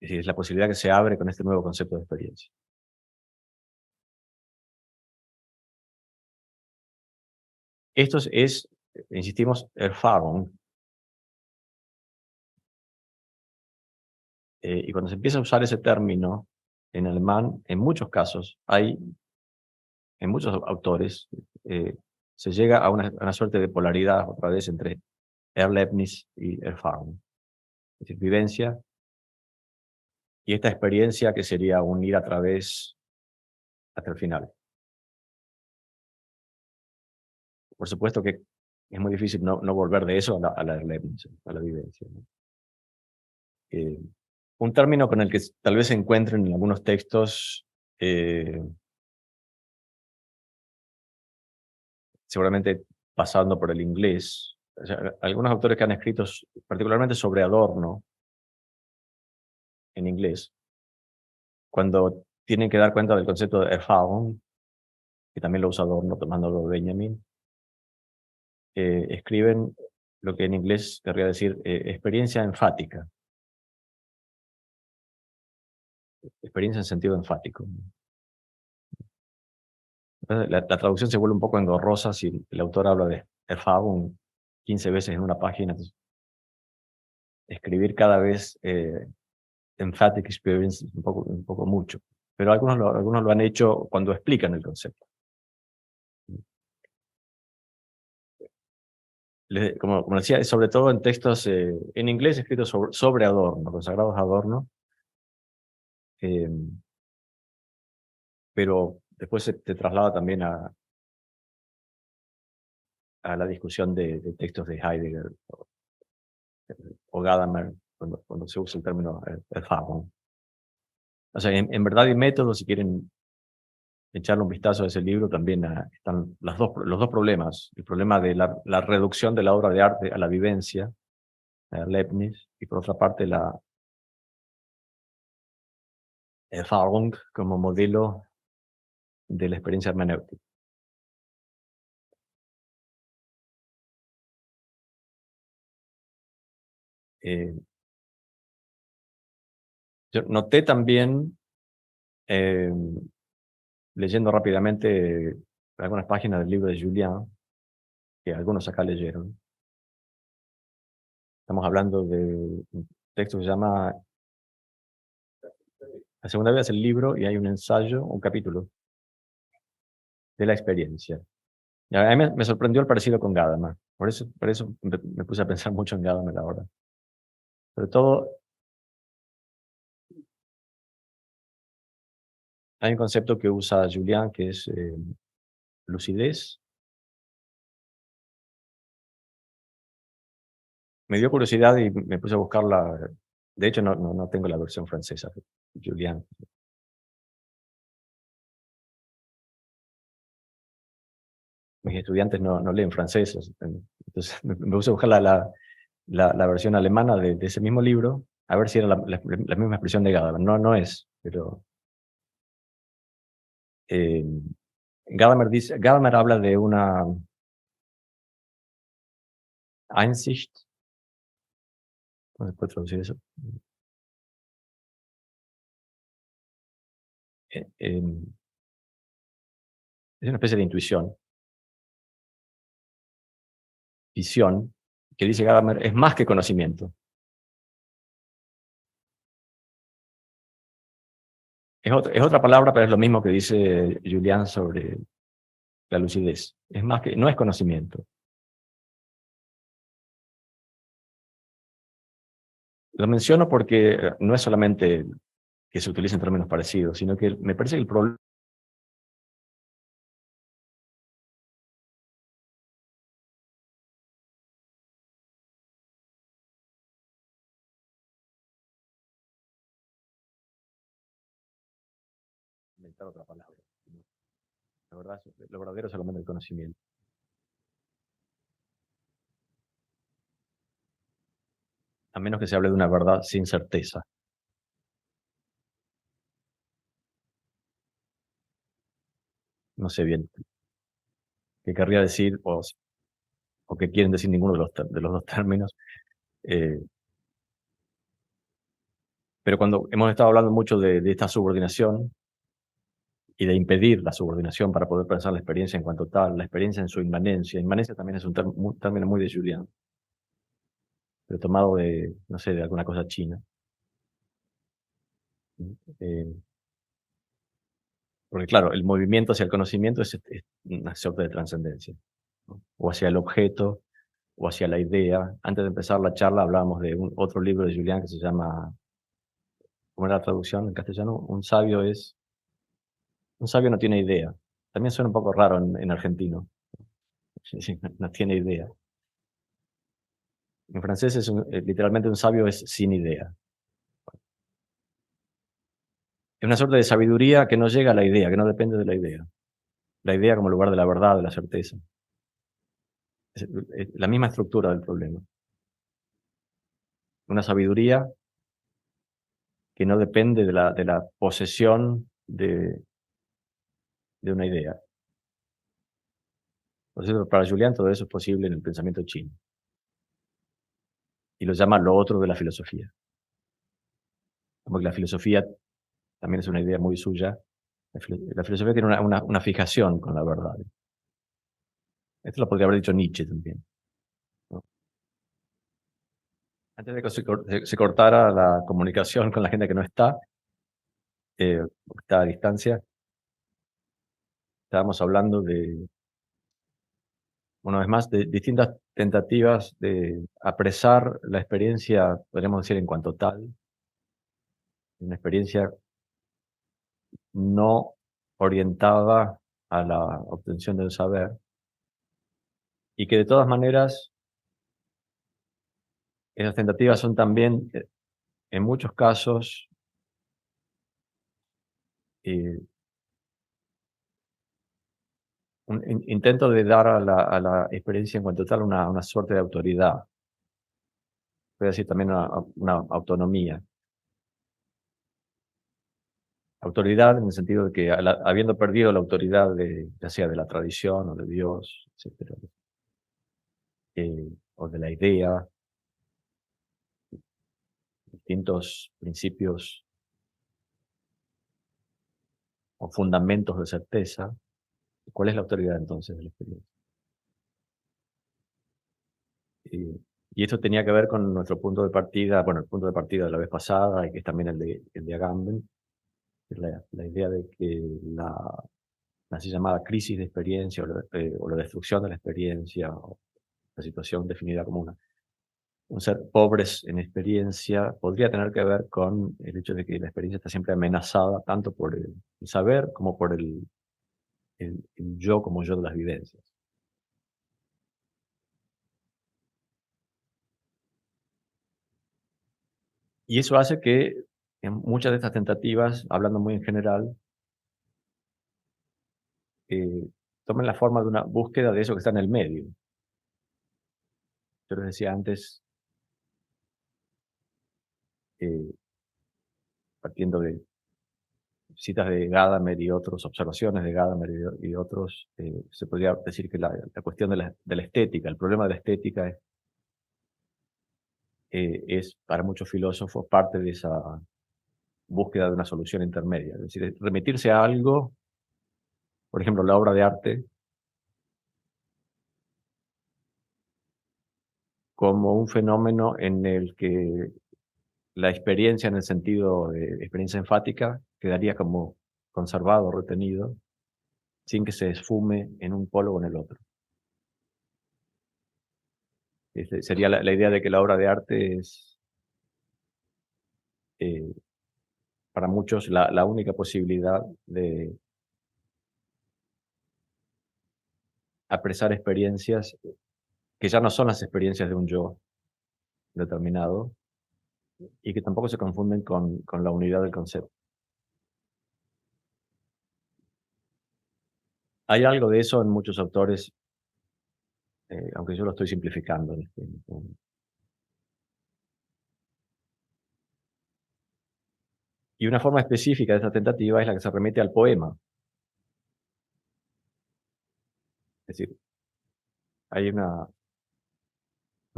Es decir, es la posibilidad que se abre con este nuevo concepto de experiencia. Esto insistimos, Erfahrung. Y cuando se empieza a usar ese término en alemán, en muchos casos, en muchos autores, eh, se llega a una suerte de polaridad otra vez entre Erlebnis y Erfahrung. Es decir, vivencia y esta experiencia que sería un ir a través hasta el final. Por supuesto que es muy difícil no volver de eso a la Erlebnis, a la vivencia, ¿no? Eh, un término con el que tal vez se encuentren en algunos textos, eh, seguramente pasando por el inglés. O sea, algunos autores que han escrito particularmente sobre Adorno en inglés, cuando tienen que dar cuenta del concepto de Erfahrung, que también lo usa Adorno, tomándolo de Benjamin, escriben lo que en inglés querría decir experiencia enfática, experiencia en sentido enfático. Entonces, la traducción se vuelve un poco engorrosa si el autor habla de Erfahrung 15 veces en una página. Entonces, escribir cada vez emphatic experience es un poco mucho, pero algunos lo han hecho cuando explican el concepto. Como decía, sobre todo en textos en inglés escritos sobre Adorno, consagrados a Adorno, eh, pero después se te traslada también a la discusión de textos de Heidegger o Gadamer, cuando se usa el término Erfahrung. O sea, en verdad y método, si quieren echarle un vistazo a ese libro, también están los dos problemas. El problema de la reducción de la obra de arte a la vivencia, Leibniz, y por otra parte la Erfahrung como modelo de la experiencia hermenéutica. Eh, yo noté también, eh, leyendo rápidamente algunas páginas del libro de Julian, que algunos acá leyeron. Estamos hablando de un texto que se llama La segunda vez el libro, y hay un ensayo, un capítulo de la experiencia. Y a mí me sorprendió el parecido con Gadamer. Por eso me puse a pensar mucho en Gadamer ahora. Sobre todo, hay un concepto que usa Julian que es lucidez. Me dio curiosidad y me puse a buscarla. De hecho, no tengo la versión francesa, Julian. Mis estudiantes no leen francés, entonces me puse a buscar la versión alemana de ese mismo libro, a ver si era la misma expresión de Gadamer. No es, pero eh, Gadamer habla de una Einsicht, ¿cómo se puede traducir eso? Es una especie de intuición, visión, que dice Gadamer, es más que conocimiento. Es otra palabra, pero es lo mismo que dice Julian sobre la lucidez. Es más que, no es conocimiento. Lo menciono porque no es solamente que se utilicen términos parecidos, sino que me parece que el problema es inventar otra palabra. La verdad, lo verdadero es solamente el conocimiento. A menos que se hable de una verdad sin certeza. No sé bien qué querría decir o qué quieren decir ninguno de los dos términos. Eh, pero cuando hemos estado hablando mucho de esta subordinación y de impedir la subordinación para poder pensar la experiencia en cuanto tal, la experiencia en su inmanencia. Inmanencia también es un término muy de Julian, pero tomado de, no sé, de alguna cosa china. Eh, porque claro, el movimiento hacia el conocimiento es una suerte de trascendencia, ¿no? O hacia el objeto, o hacia la idea. Antes de empezar la charla hablábamos de otro libro de Julian que se llama, ¿cómo era la traducción en castellano? Un sabio no tiene idea. También suena un poco raro en argentino. Sí, no tiene idea. En francés literalmente un sabio es sin idea. Es una suerte de sabiduría que no llega a la idea, que no depende de la idea. La idea como lugar de la verdad, de la certeza. Es la misma estructura del problema. Una sabiduría que no depende de la posesión de una idea. Por eso, para Julián todo eso es posible en el pensamiento chino. Y lo llama lo otro de la filosofía. Como que la filosofía también es una idea muy suya. La filosofía tiene una fijación con la verdad. Esto lo podría haber dicho Nietzsche también, ¿no? Antes de que se cortara la comunicación con la gente que no está, porque está a distancia, estábamos hablando de, una vez más, de distintas tentativas de apresar la experiencia, podríamos decir, en cuanto tal, una experiencia no orientada a la obtención del saber, y que de todas maneras esas tentativas son también, en muchos casos, eh, un intento de dar a la experiencia en cuanto tal una suerte de autoridad, voy a decir también una autonomía. Autoridad en el sentido de que habiendo perdido la autoridad de, ya sea de la tradición o de Dios, etcétera, o de la idea, distintos principios o fundamentos de certeza, ¿cuál es la autoridad entonces de la experiencia? Y esto tenía que ver con nuestro punto de partida, bueno, el punto de partida de la vez pasada, y que es también el de Agamben, la idea de que la así llamada crisis de experiencia o la destrucción de la experiencia, o la situación definida como un ser pobres en experiencia, podría tener que ver con el hecho de que la experiencia está siempre amenazada tanto por el saber como por el yo como yo de las vivencias. Y eso hace que en muchas de estas tentativas, hablando muy en general, eh, tomen la forma de una búsqueda de eso que está en el medio. Yo les decía antes, eh, partiendo de citas de Gadamer y otros, observaciones de Gadamer y otros, se podría decir que la cuestión de la estética, el problema de la estética es para muchos filósofos parte de esa búsqueda de una solución intermedia. Es decir, remitirse a algo, por ejemplo, la obra de arte, como un fenómeno en el que la experiencia en el sentido de experiencia enfática quedaría como conservado, retenido, sin que se esfume en un polo o en el otro. Sería la idea de que la obra de arte es, eh, para muchos, la única posibilidad de apresar experiencias que ya no son las experiencias de un yo determinado y que tampoco se confunden con la unidad del concepto. Hay algo de eso en muchos autores, aunque yo lo estoy simplificando en este momento. Y una forma específica de esa tentativa es la que se remite al poema. Es decir, hay una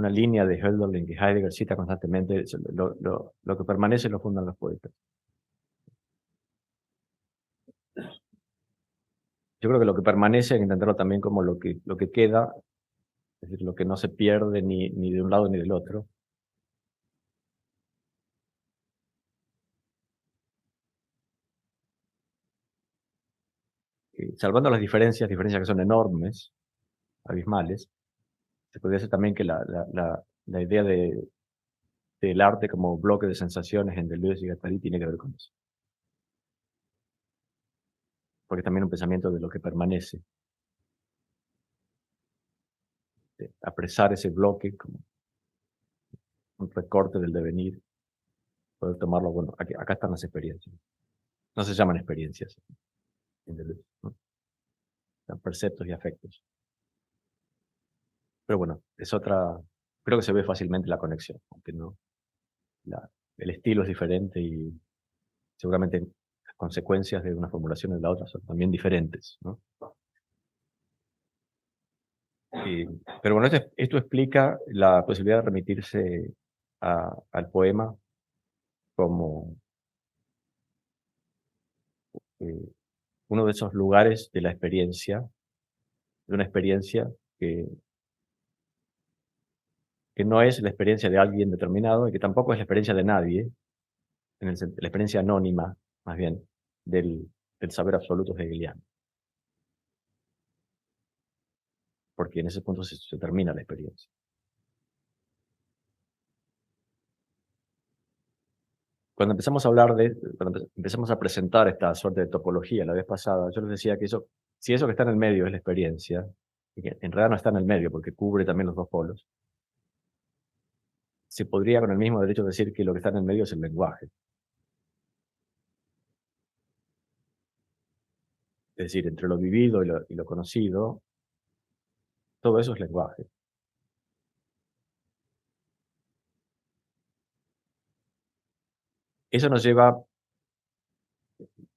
línea de Hölderlin que Heidegger cita constantemente: lo que permanece lo fundan los poetas. Yo creo que lo que permanece hay que entenderlo también como lo que queda, es decir, lo que no se pierde ni de un lado ni del otro. Salvando las diferencias que son enormes, abismales, se podría decir también que la idea del arte como bloque de sensaciones en Deleuze y Guattari tiene que ver con eso. Porque es también un pensamiento de lo que permanece, de apresar ese bloque como un recorte del devenir, poder tomarlo, bueno, acá están las experiencias. No se llaman experiencias en Deleuze, ¿no? Son perceptos y afectos. Pero bueno, es otra, creo que se ve fácilmente la conexión, aunque no, el estilo es diferente y seguramente las consecuencias de una formulación de la otra son también diferentes, ¿no? Pero bueno, esto explica la posibilidad de remitirse al poema como eh, uno de esos lugares de la experiencia, de una experiencia que, que no es la experiencia de alguien determinado y que tampoco es la experiencia de nadie, la experiencia anónima, más bien, del saber absoluto hegeliano, porque en ese punto se termina la experiencia. Cuando empezamos a hablar cuando empezamos a presentar esta suerte de topología la vez pasada, yo les decía que si eso que está en el medio es la experiencia, y que en realidad no está en el medio porque cubre también los dos polos, se podría con el mismo derecho decir que lo que está en el medio es el lenguaje. Es decir, entre lo vivido y lo conocido, todo eso es lenguaje. Eso nos lleva,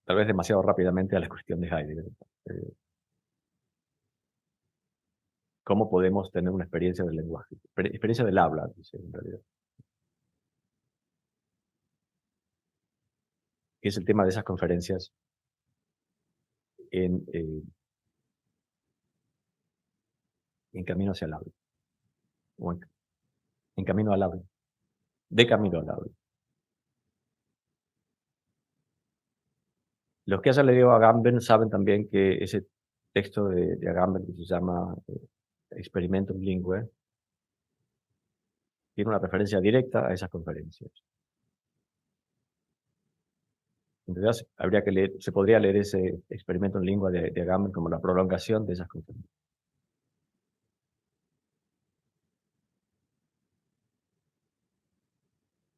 tal vez demasiado rápidamente, a la cuestión de Heidegger. Eh, ¿Cómo podemos tener una experiencia del lenguaje? Experiencia del habla, dice en realidad. Que es el tema de esas conferencias en, eh, en camino hacia el habla, o en camino al habla, de camino al habla. Los que hayan leído a Agamben saben también que ese texto de Agamben, que se llama Experimentum Linguae, tiene una referencia directa a esas conferencias. En realidad, habría que leer, se podría leer ese Experimentum Linguae de Agamben como la prolongación de esas conferencias.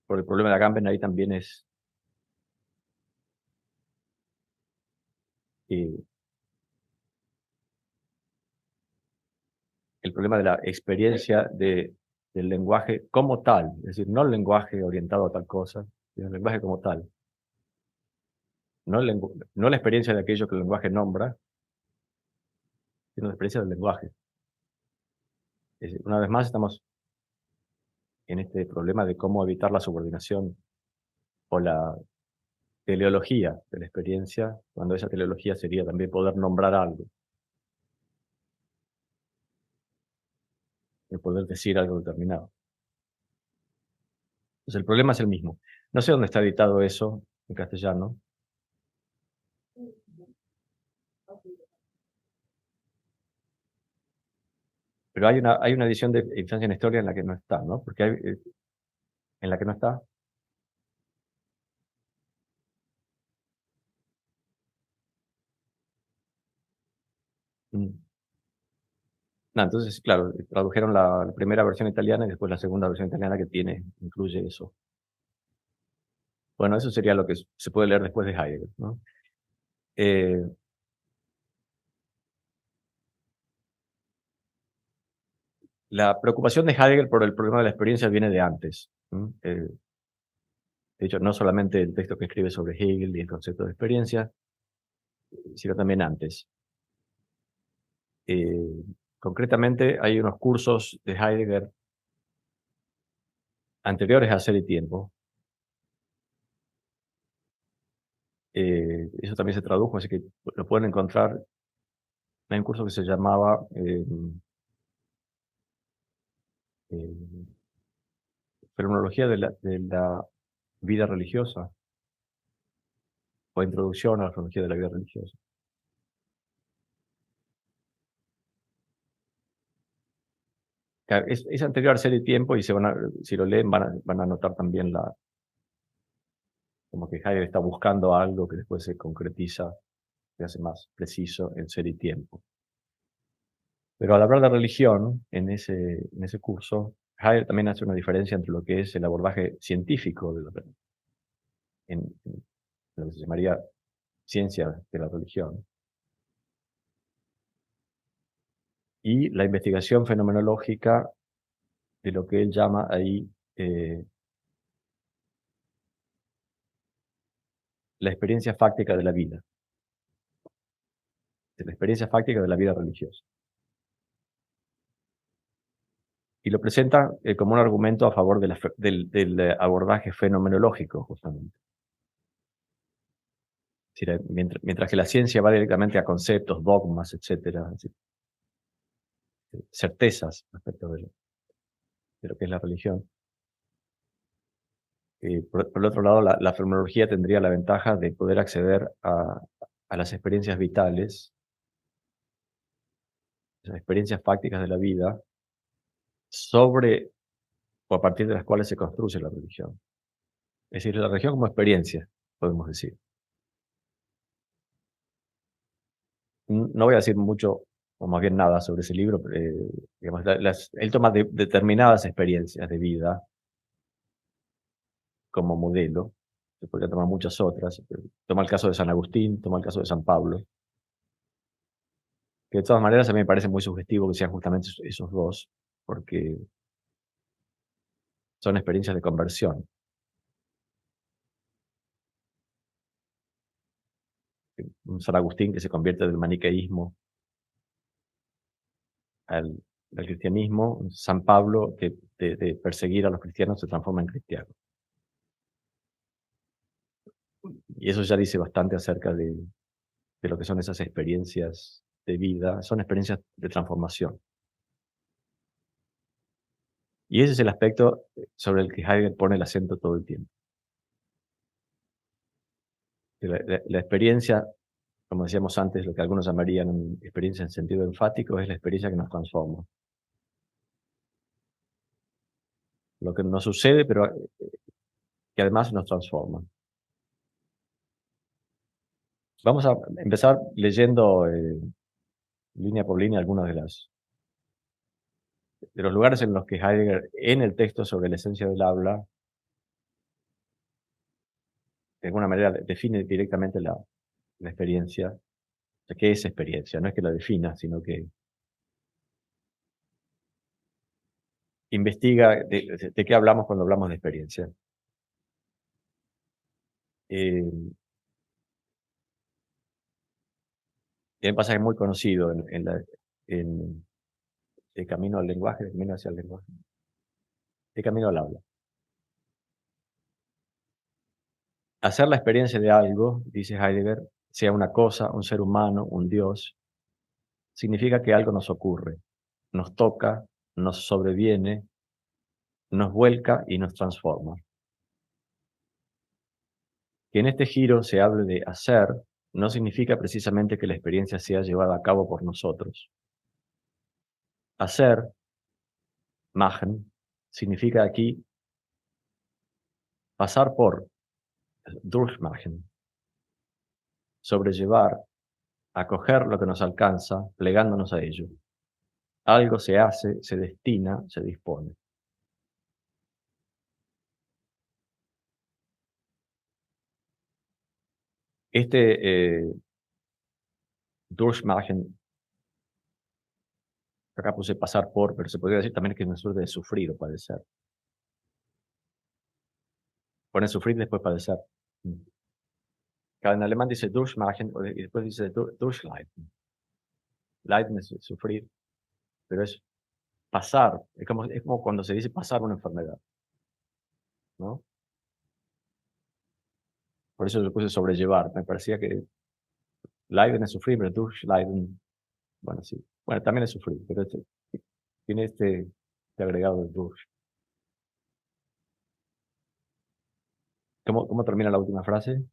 Porque el problema de Agamben ahí también es eh, el problema de la experiencia del lenguaje como tal, es decir, no el lenguaje orientado a tal cosa, sino el lenguaje como tal. No la experiencia de aquello que el lenguaje nombra, sino la experiencia del lenguaje. Es decir, una vez más estamos en este problema de cómo evitar la subordinación o la teleología de la experiencia, cuando esa teleología sería también poder nombrar algo, el poder decir algo determinado. Entonces el problema es el mismo. No sé dónde está editado eso en castellano. Pero hay una edición de Infancia en Historia en la que no está, ¿no? Porque en la que no está. Mm. No, entonces, claro, tradujeron la primera versión italiana y después la segunda versión italiana que incluye eso. Bueno, eso sería lo que se puede leer después de Heidegger, ¿no? Eh, la preocupación de Heidegger por el problema de la experiencia viene de antes. De hecho, no solamente el texto que escribe sobre Hegel y el concepto de experiencia, sino también antes. Eh, Concretamente, hay unos cursos de Heidegger anteriores a Ser y Tiempo. Eso también se tradujo, así que lo pueden encontrar. Hay un curso que se llamaba eh, Fenomenología de la vida religiosa, o Introducción a la Fenomenología de la vida religiosa. Claro, es anterior a Ser y Tiempo y si lo leen van a notar también como que Heidegger está buscando algo que después se concretiza, se hace más preciso en Ser y Tiempo. Pero al hablar de religión, en ese curso, Heidegger también hace una diferencia entre lo que es el abordaje científico de en lo que se llamaría ciencia de la religión, y la investigación fenomenológica de lo que él llama ahí la experiencia fáctica de la vida, de la experiencia fáctica de la vida religiosa. y lo presenta como un argumento a favor de del abordaje fenomenológico, justamente. Es decir, mientras que la ciencia va directamente a conceptos, dogmas, etcétera, es decir, certezas respecto de lo que es la religión. Por el otro lado, la fenomenología tendría la ventaja de poder acceder a las experiencias vitales, las experiencias fácticas de la vida, sobre o a partir de las cuales se construye la religión. Es decir, la religión como experiencia, podemos decir. No voy a decir mucho, o más bien nada, sobre ese libro, digamos, él toma determinadas experiencias de vida como modelo, se podría tomar muchas otras, toma el caso de San Agustín, toma el caso de San Pablo, que de todas maneras a mí me parece muy sugestivo que sean justamente esos dos, porque son experiencias de conversión. Un San Agustín que se convierte del maniqueísmo al cristianismo, un San Pablo que de perseguir a los cristianos se transforma en cristiano. Y eso ya dice bastante acerca de lo que son esas experiencias de vida, son experiencias de transformación. Y ese es el aspecto sobre el que Heidegger pone el acento todo el tiempo. La experiencia, como decíamos antes, lo que algunos llamarían experiencia en sentido enfático, es la experiencia que nos transforma. Lo que nos sucede, pero que además nos transforma. Vamos a empezar leyendo línea por línea algunos de los lugares en los que Heidegger, en el texto sobre la esencia del habla, de alguna manera define directamente la experiencia. O sea, ¿qué es experiencia? No es que la defina, sino que investiga de qué hablamos cuando hablamos de experiencia. Eh, Hay un pasaje muy conocido en El camino al lenguaje, el camino hacia el lenguaje, el camino al habla. Hacer la experiencia de algo, dice Heidegger, sea una cosa, un ser humano, un Dios, significa que algo nos ocurre, nos toca, nos sobreviene, nos vuelca y nos transforma. Que en este giro se hable de hacer no significa precisamente que la experiencia sea llevada a cabo por nosotros. Hacer, machen, significa aquí pasar por, durchmachen, sobrellevar, acoger lo que nos alcanza, plegándonos a ello. Algo se hace, se destina, se dispone. Este durchmachen, acá puse pasar por, pero se podría decir también que es una suerte de sufrir o padecer. Pone sufrir y después padecer. En alemán dice durchmachen y después dice durchleiden. Leiden es sufrir, pero es pasar. Es como cuando se dice pasar una enfermedad, ¿no? Por eso lo puse sobrellevar. Me parecía que Leiden es sufrir, pero durchleiden, bueno, sí. Bueno, también es sufrir, pero tiene este agregado de durch. ¿Cómo termina la última frase?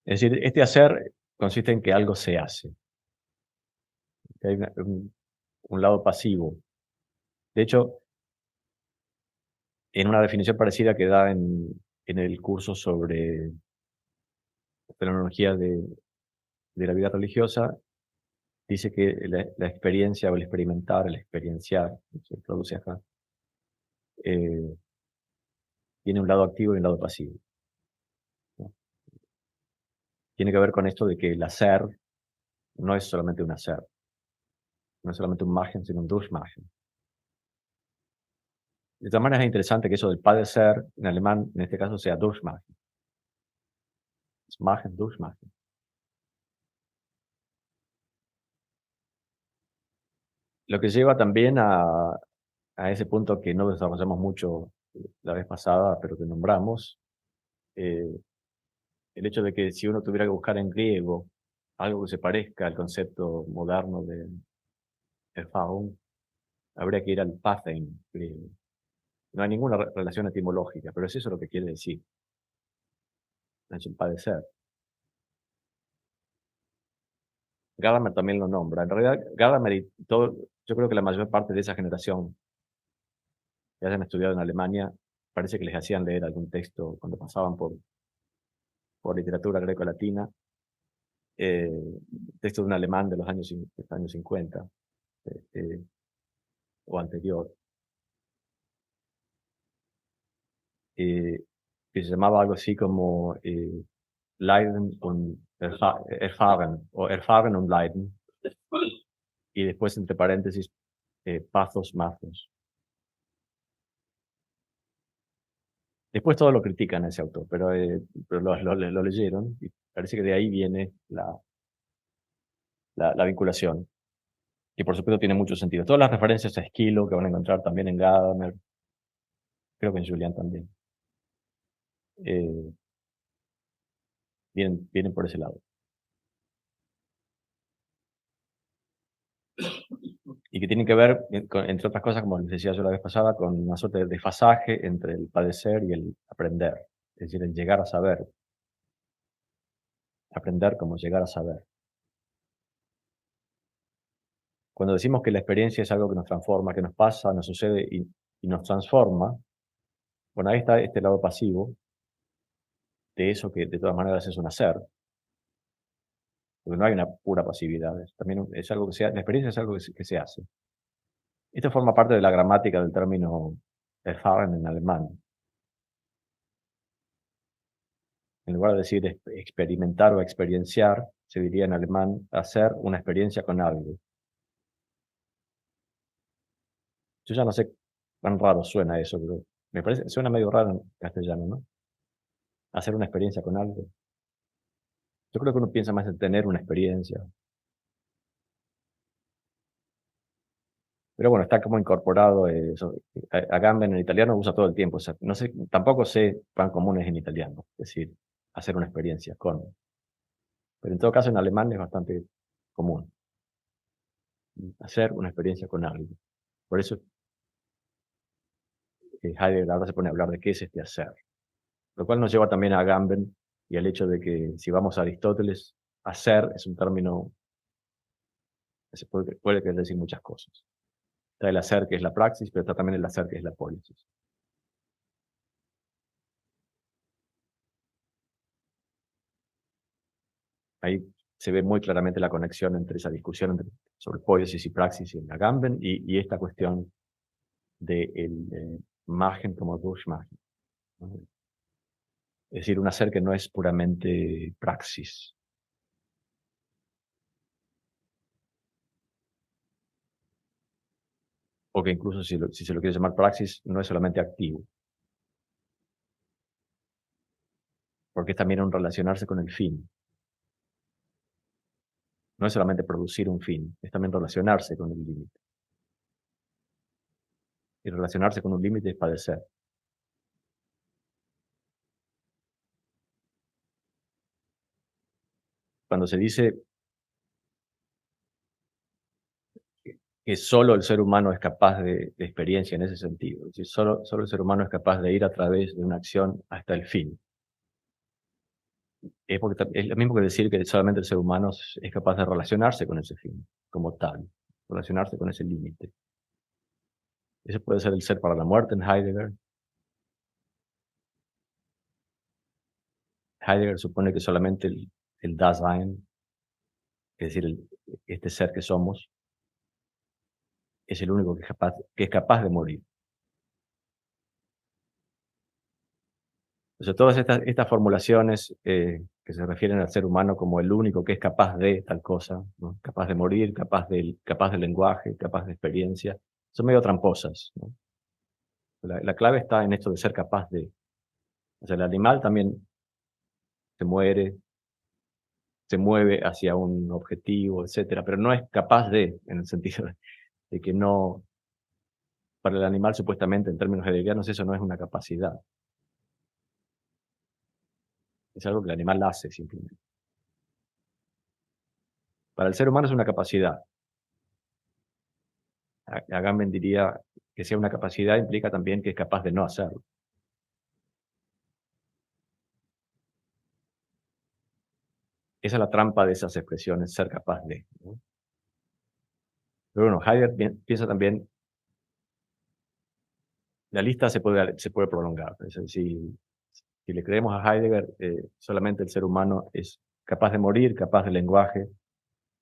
Es decir, este hacer consiste en que algo se hace, que hay un lado pasivo. De hecho, en una definición parecida que da en el curso sobre fenomenología de la vida religiosa, dice que la experiencia o el experimentar, el experienciar, se traduce acá, eh, tiene un lado activo y un lado pasivo, ¿no? Tiene que ver con esto de que el hacer no es solamente un hacer, no es solamente un margen, sino un durchmachen. De todas maneras es interesante que eso del padecer, en alemán, en este caso, sea durchmachen. Es machen, durchmachen. Lo que lleva también a ese punto que no desarrollamos mucho la vez pasada, pero que nombramos, eh, el hecho de que si uno tuviera que buscar en griego algo que se parezca al concepto moderno de Erfahrung, habría que ir al Pathen griego. No hay ninguna relación etimológica, pero es eso lo que quiere decir, es el padecer. Gadamer también lo nombra. En realidad, Gadamer y todo, yo creo que la mayor parte de esa generación que hayan estudiado en Alemania, parece que les hacían leer algún texto cuando pasaban por literatura greco-latina, eh, texto de un alemán de los años 50 eh, o anterior, eh, que se llamaba algo así como Leiden und Erfahren, o Erfahren und Leiden, y después entre paréntesis, Pathos Mathos. Después todos lo critican a ese autor, pero lo leyeron y parece que de ahí viene la vinculación. Y por supuesto tiene mucho sentido. Todas las referencias a Esquilo que van a encontrar también en Gadamer, creo que en Julián también, eh, vienen por ese lado. Y que tienen que ver, entre otras cosas, como les decía yo la vez pasada, con una suerte de desfasaje entre el padecer y el aprender. Es decir, el llegar a saber. Aprender como llegar a saber. Cuando decimos que la experiencia es algo que nos transforma, que nos pasa, nos sucede y nos transforma, bueno, ahí está este lado pasivo de eso que de todas maneras es un hacer, porque no hay una pura pasividad, también es algo que la experiencia es algo que se hace. Esto forma parte de la gramática del término erfahren en alemán. En lugar de decir experimentar o experienciar, se diría en alemán hacer una experiencia con algo. Yo ya no sé cuán raro suena eso, pero me parece, suena medio raro en castellano, ¿no? Hacer una experiencia con algo. Yo creo que uno piensa más en tener una experiencia. Pero bueno, está como incorporado eso. Agamben en italiano usa todo el tiempo. O sea, no sé, tampoco sé cuán común es en italiano. Es decir, hacer una experiencia con. Pero en todo caso en alemán es bastante común. Hacer una experiencia con algo. Por eso Heidegger ahora se pone a hablar de qué es este hacer. Lo cual nos lleva también a Agamben y al hecho de que si vamos a Aristóteles, hacer es un término que puede querer decir muchas cosas. Está el hacer que es la praxis, pero está también el hacer que es la pólisis. Ahí se ve muy claramente la conexión entre esa discusión sobre poiesis y praxis en Agamben y esta cuestión del Machen como Durchmachen, ¿no? Es decir, un hacer que no es puramente praxis. O que incluso si se lo quiere llamar praxis, no es solamente activo, porque es también un relacionarse con el fin. No es solamente producir un fin, es también relacionarse con el límite. Y relacionarse con un límite es padecer. Cuando se dice que solo el ser humano es capaz de experiencia en ese sentido, es decir, solo el ser humano es capaz de ir a través de una acción hasta el fin. Es, porque, es lo mismo que decir que solamente el ser humano es capaz de relacionarse con ese fin, como tal, relacionarse con ese límite. Ese puede ser el ser para la muerte en Heidegger. Heidegger supone que solamente el Dasein, es decir, este ser que somos, es el único que es capaz de morir. O sea, todas estas formulaciones que se refieren al ser humano como el único que es capaz de tal cosa, ¿no? Capaz de morir, capaz del lenguaje, capaz de experiencia, son medio tramposas, ¿no? La clave está en esto de ser capaz de. O sea, el animal también se muere, se mueve hacia un objetivo, etcétera, pero no es capaz de, en el sentido de que no, para el animal supuestamente en términos heideggerianos eso no es una capacidad, es algo que el animal hace simplemente. Para el ser humano es una capacidad. Agamben diría que sea una capacidad implica también que es capaz de no hacerlo. Esa es la trampa de esas expresiones, ser capaz de, ¿no? Pero bueno, Heidegger piensa también, la lista se puede prolongar. Es decir, si le creemos a Heidegger, solamente el ser humano es capaz de morir, capaz de lenguaje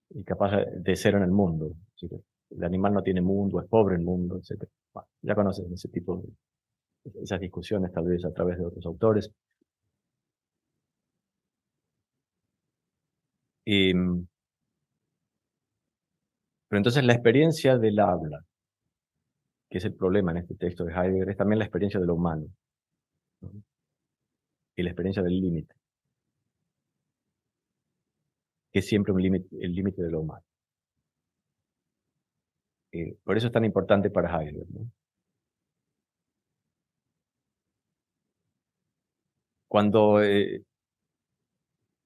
y capaz de ser en el mundo. Es decir, el animal no tiene mundo, es pobre el mundo, etc. Bueno, ya conocen ese tipo de esas discusiones tal vez a través de otros autores. Y, pero entonces la experiencia del habla, que es el problema en este texto de Heidegger, es también la experiencia de lo humano, ¿no? Y la experiencia del límite, que es siempre un límite, el límite de lo humano. Por eso es tan importante para Heidegger, ¿no? Cuando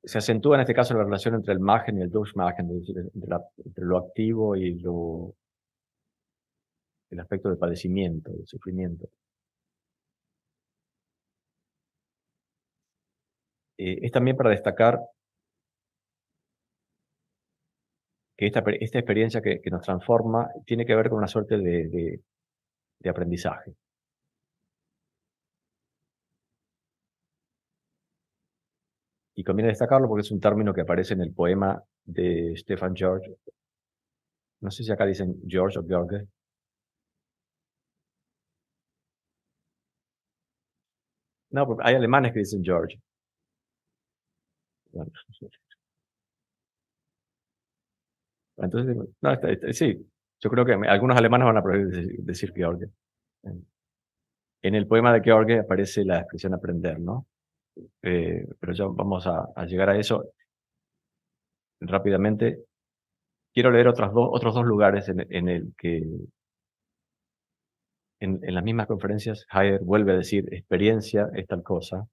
se acentúa en este caso la relación entre el Machen y el Durchmachen, es decir, entre lo activo y el aspecto de padecimiento, de sufrimiento. Es también para destacar que esta experiencia que nos transforma tiene que ver con una suerte de aprendizaje. Y conviene destacarlo porque es un término que aparece en el poema de Stefan George. No sé si acá dicen George o George. No, porque hay alemanes que dicen George. Bueno, entonces, no, sí, yo creo que algunos alemanes van a prohibir decir George. En el poema de George aparece la expresión aprender, ¿no? Pero ya vamos a llegar a eso rápidamente. Quiero leer otros dos lugares en el que, en las mismas conferencias, Heidegger vuelve a decir experiencia es tal cosa,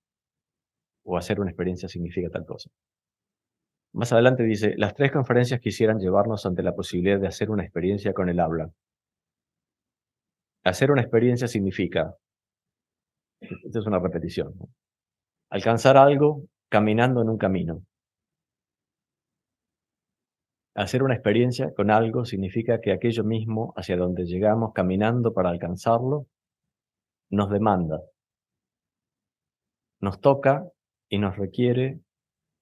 o hacer una experiencia significa tal cosa. Más adelante dice, las tres conferencias quisieran llevarnos ante la posibilidad de hacer una experiencia con el habla. Hacer una experiencia significa, esto es una repetición, ¿no? Alcanzar algo caminando en un camino. Hacer una experiencia con algo significa que aquello mismo hacia donde llegamos caminando para alcanzarlo nos demanda, nos toca y nos requiere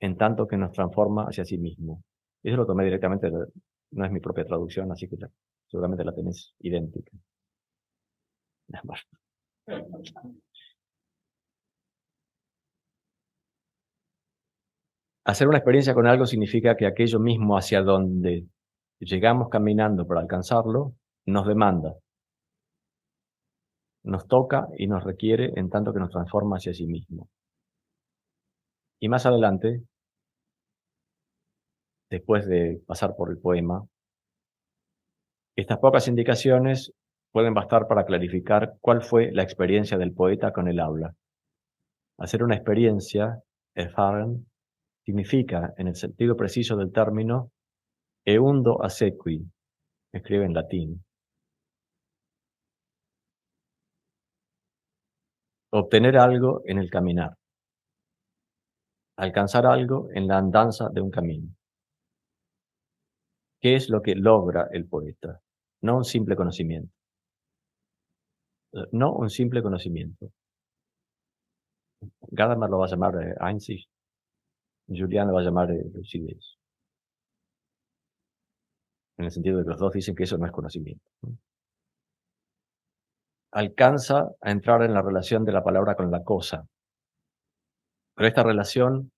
en tanto que nos transforma hacia sí mismo. Eso lo tomé directamente, no es mi propia traducción, así que seguramente la tenés idéntica. Hacer una experiencia con algo significa que aquello mismo hacia donde llegamos caminando para alcanzarlo nos demanda, nos toca y nos requiere en tanto que nos transforma hacia sí mismo. Y más adelante, después de pasar por el poema, estas pocas indicaciones pueden bastar para clarificar cuál fue la experiencia del poeta con el habla. Hacer una experiencia, erfahren, significa, en el sentido preciso del término, eundo a sequi, escribe en latín. Obtener algo en el caminar. Alcanzar algo en la andanza de un camino. ¿Qué es lo que logra el poeta? No un simple conocimiento. No un simple conocimiento. Gadamer lo va a llamar Einsicht, Julián lo va a llamar lucidez. En el sentido de que los dos dicen que eso no es conocimiento, ¿no? Alcanza a entrar en la relación de la palabra con la cosa, pero esta relación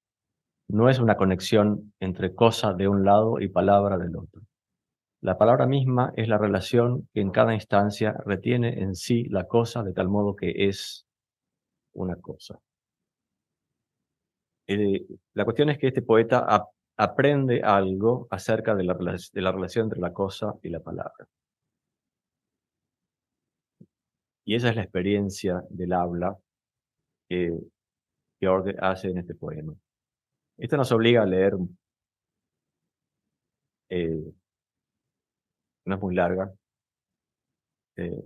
no es una conexión entre cosa de un lado y palabra del otro. La palabra misma es la relación que en cada instancia retiene en sí la cosa de tal modo que es una cosa. La cuestión es que este poeta aprende algo acerca de de la relación entre la cosa y la palabra. Y esa es la experiencia del habla que, que Orge hace en este poema. Esto nos obliga a leer, eh, no es muy larga,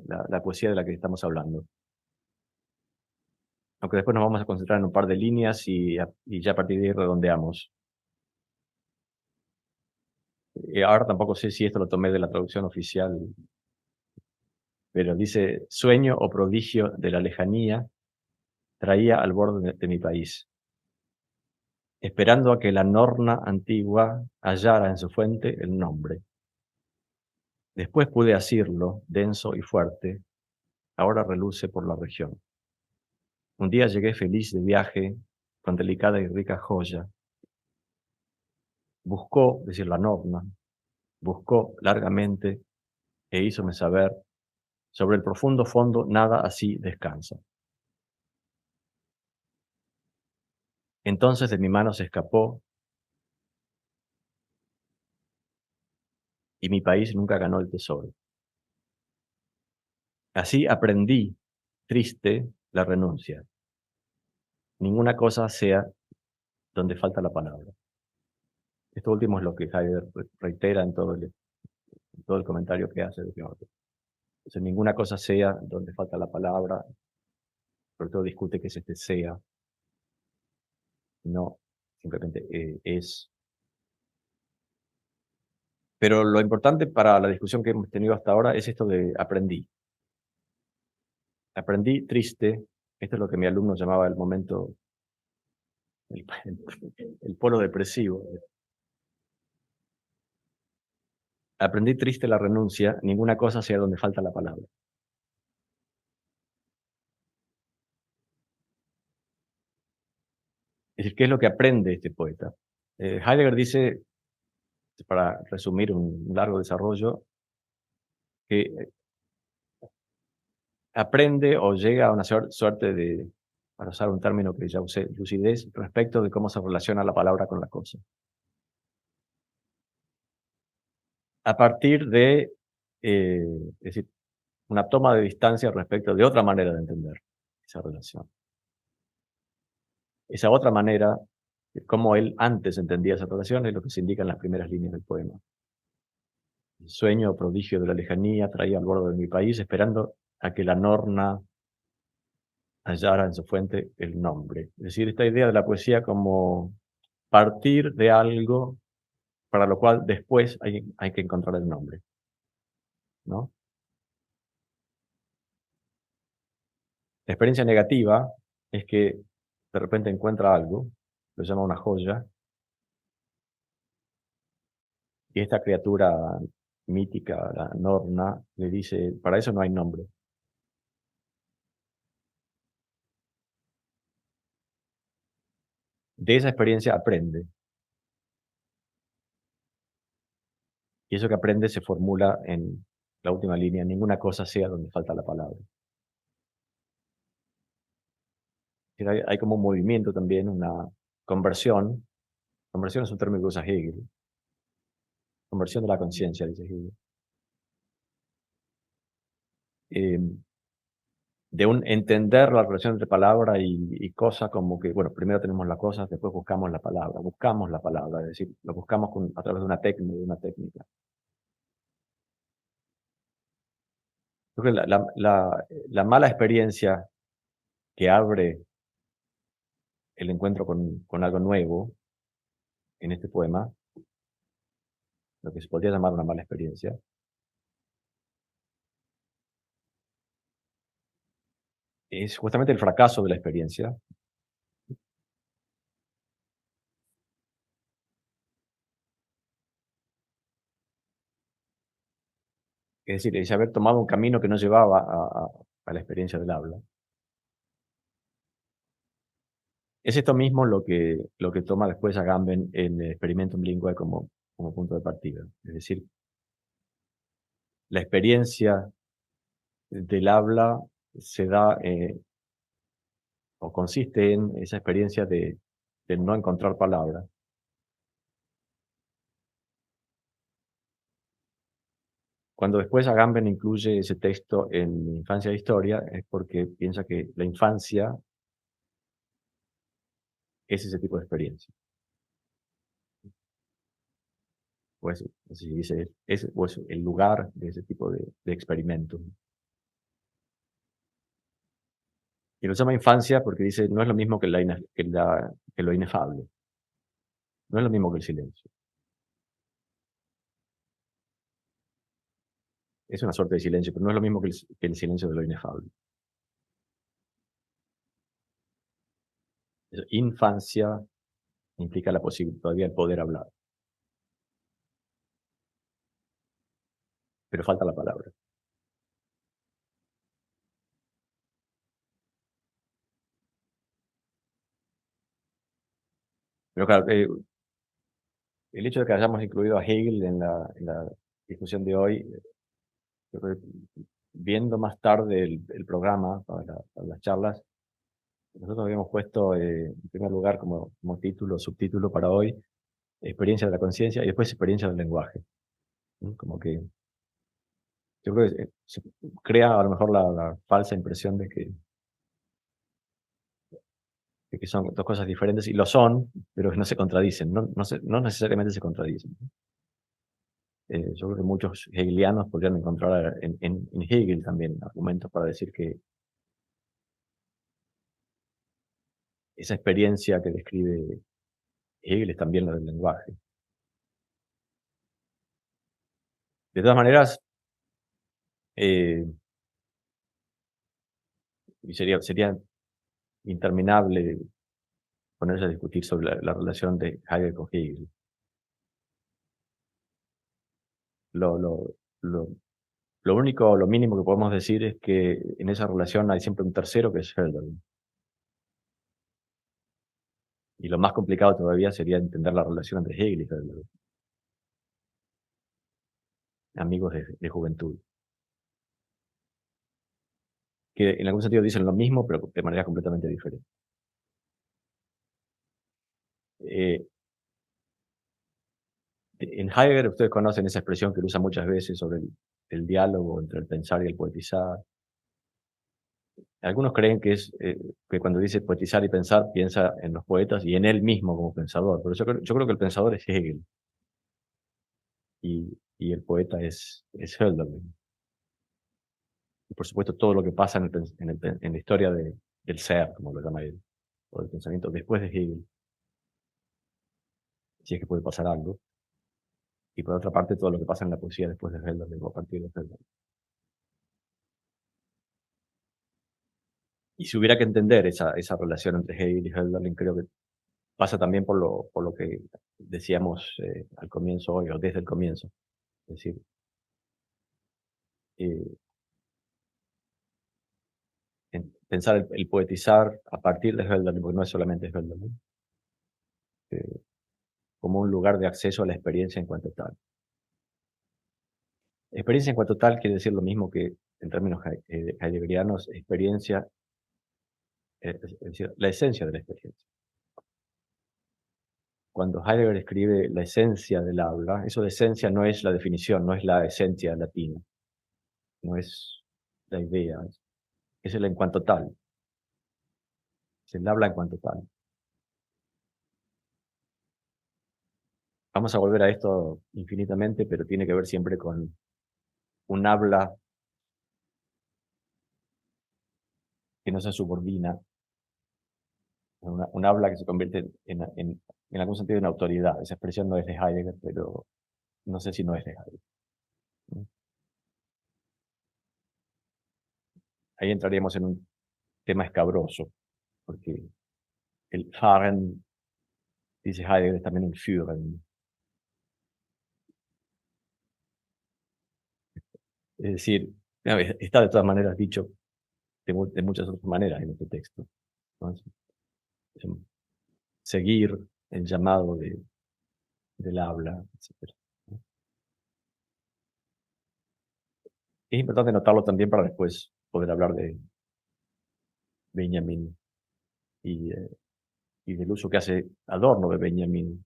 la poesía de la que estamos hablando. Aunque después nos vamos a concentrar en un par de líneas y ya a partir de ahí redondeamos. Ahora tampoco sé si esto lo tomé de la traducción oficial, pero dice, sueño o prodigio de la lejanía traía al borde de mi país, esperando a que la Norna antigua hallara en su fuente el nombre. Después pude asirlo, denso y fuerte, ahora reluce por la región. Un día llegué feliz de viaje, con delicada y rica joya. Buscó, decir la Norna, buscó largamente e hízome saber, sobre el profundo fondo nada así descansa. Entonces de mi mano se escapó y mi país nunca ganó el tesoro. Así aprendí, triste, la renuncia. Ninguna cosa sea donde falta la palabra. Esto último es lo que Heidegger reitera en todo el comentario que hace de Kant. Entonces, ninguna cosa sea donde falta la palabra, sobre todo discute que es este sea, no simplemente es. Pero lo importante para la discusión que hemos tenido hasta ahora es esto de aprendí. Aprendí triste, esto es lo que mi alumno llamaba el momento, el, el polo depresivo. Aprendí triste la renuncia, ninguna cosa sea donde falta la palabra. Es decir, ¿qué es lo que aprende este poeta? Heidegger dice, para resumir un largo desarrollo, que aprende o llega a una suerte de, para usar un término que ya usé, lucidez respecto de cómo se relaciona la palabra con la cosa. A partir de, es decir, una toma de distancia respecto de otra manera de entender esa relación. Esa otra manera, de cómo él antes entendía esa relación, es lo que se indica en las primeras líneas del poema. El sueño o prodigio de la lejanía traía al borde de mi país, esperando a que la Norna hallara en su fuente el nombre. Es decir, esta idea de la poesía como partir de algo para lo cual después hay que encontrar el nombre, ¿no? La experiencia negativa es que de repente encuentra algo, lo llama una joya, y esta criatura mítica, la Norna, le dice, para eso no hay nombre. De esa experiencia aprende, y eso que aprende se formula en la última línea, ninguna cosa sea donde falta la palabra. Hay como un movimiento también, una conversión. Conversión es un término que usa Hegel. Conversión de la conciencia, dice Hegel. Eh, de un entender la relación entre palabra y cosa como que, bueno, primero tenemos la cosa, después buscamos la palabra, es decir, lo buscamos a través de una técnica, Creo que la mala experiencia que abre el encuentro con algo nuevo en este poema, lo que se podría llamar una mala experiencia, es justamente el fracaso de la experiencia. Es decir, es haber tomado un camino que no llevaba a la experiencia del habla. Es esto mismo lo que toma después Agamben en el experimento bilingüe como punto de partida. Es decir, la experiencia del habla se da o consiste en esa experiencia de no encontrar palabras. Cuando después Agamben incluye ese texto en Infancia e Historia, es porque piensa que la infancia es ese tipo de experiencia. Pues, así dice, pues, el lugar de ese tipo de experimento. Y lo llama infancia porque dice, no es lo mismo que, que lo inefable, no es lo mismo que el silencio. Es una suerte de silencio, pero no es lo mismo que que el silencio de lo inefable. Infancia implica la posibilidad, todavía el poder hablar, pero falta la palabra. Pero claro, el hecho de que hayamos incluido a Hegel en la discusión de hoy, yo creo que viendo más tarde el programa para las charlas, nosotros habíamos puesto en primer lugar como título, subtítulo para hoy, experiencia de la conciencia y después experiencia del lenguaje, ¿no? Como que yo creo que se crea a lo mejor la falsa impresión de que son dos cosas diferentes, y lo son, pero que no se contradicen, no necesariamente se contradicen. Yo creo que muchos hegelianos podrían encontrar en Hegel también argumentos para decir que esa experiencia que describe Hegel es también la del lenguaje. De todas maneras, eh, y sería interminable ponerse a discutir sobre la relación de Heidegger con Hegel. Lo, lo, lo, lo único, lo mínimo que podemos decir es que en esa relación hay siempre un tercero que es Hölderlin. Y lo más complicado todavía sería entender la relación entre Hegel y Hölderlin, amigos de juventud, que en algún sentido dicen lo mismo, pero de manera completamente diferente. Eh, en Heidegger ustedes conocen esa expresión que él usa muchas veces sobre el diálogo entre el pensar y el poetizar. Algunos creen que es que cuando dice poetizar y pensar, piensa en los poetas y en él mismo como pensador. Pero yo creo que el pensador es Hegel y el poeta es Hölderlin. Y por supuesto todo lo que pasa en la historia del ser, como lo llama él, o del pensamiento después de Hegel, si es que puede pasar algo. Y por otra parte todo lo que pasa en la poesía después de Hölderlin o a partir de Hölderlin. Y si hubiera que entender esa relación entre Hegel y Hölderlin, creo que pasa también por lo que decíamos al comienzo hoy, o desde el comienzo. Es decir, eh, pensar el poetizar a partir de Hölderlin, porque no es solamente Hölderlin, eh, como un lugar de acceso a la experiencia en cuanto tal. Experiencia en cuanto tal quiere decir lo mismo que en términos heideggerianos, experiencia, es decir, la esencia de la experiencia. Cuando Heidegger escribe la esencia del habla, eso de esencia no es la definición, no es la esencia latina, no es la idea, es el en cuanto tal, es el habla en cuanto tal. Vamos a volver a esto infinitamente, pero tiene que ver siempre con un habla que no se subordina, un habla que se convierte en algún sentido en autoridad. Esa expresión no es de Heidegger, pero no sé si no es de Heidegger, ¿no? Ahí entraríamos en un tema escabroso, porque el Fahren, dice Heidegger, es también el Führen. Es decir, está de todas maneras dicho de muchas otras maneras en este texto, ¿no? Es seguir el llamado del habla, etc. Es importante notarlo también para después poder hablar de Benjamin y, y del uso que hace Adorno de Benjamin,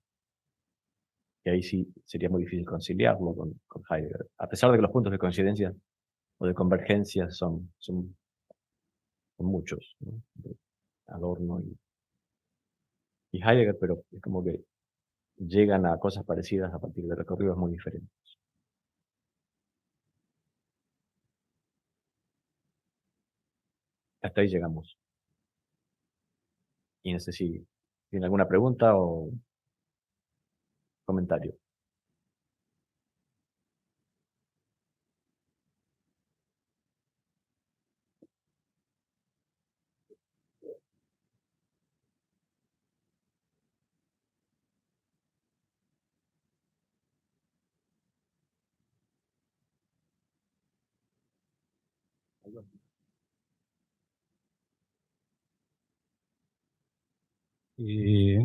que ahí sí sería muy difícil conciliarlo con Heidegger, a pesar de que los puntos de coincidencia o de convergencia son muchos, ¿no? De Adorno y Heidegger, pero es como que llegan a cosas parecidas a partir de recorridos muy diferentes. Hasta ahí llegamos. Y no sé si tiene alguna pregunta o comentario.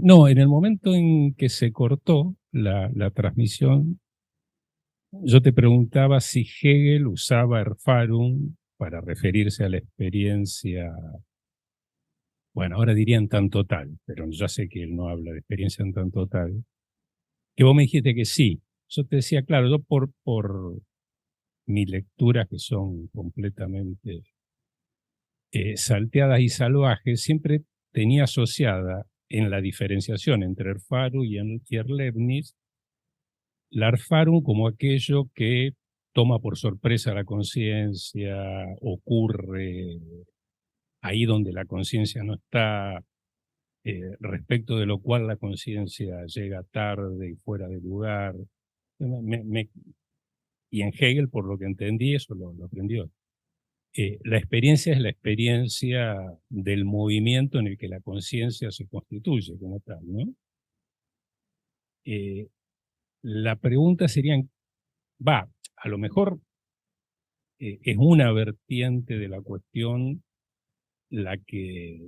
No, en el momento en que se cortó la transmisión, yo te preguntaba si Hegel usaba Erfahrung para referirse a la experiencia, bueno, ahora dirían tan total, pero ya sé que él no habla de experiencia en tan total, que vos me dijiste que sí. Yo te decía, claro, yo por mis lecturas que son completamente salteadas y salvajes, siempre tenía asociada en la diferenciación entre Erfahrung y Erlebnis la Erfahrung como aquello que toma por sorpresa la conciencia, ocurre ahí donde la conciencia no está, respecto de lo cual la conciencia llega tarde y fuera de lugar. Y en Hegel, por lo que entendí, eso lo aprendió. La experiencia es la experiencia del movimiento en el que la conciencia se constituye como tal, ¿no? Eh, la pregunta sería, a lo mejor es una vertiente de la cuestión la que...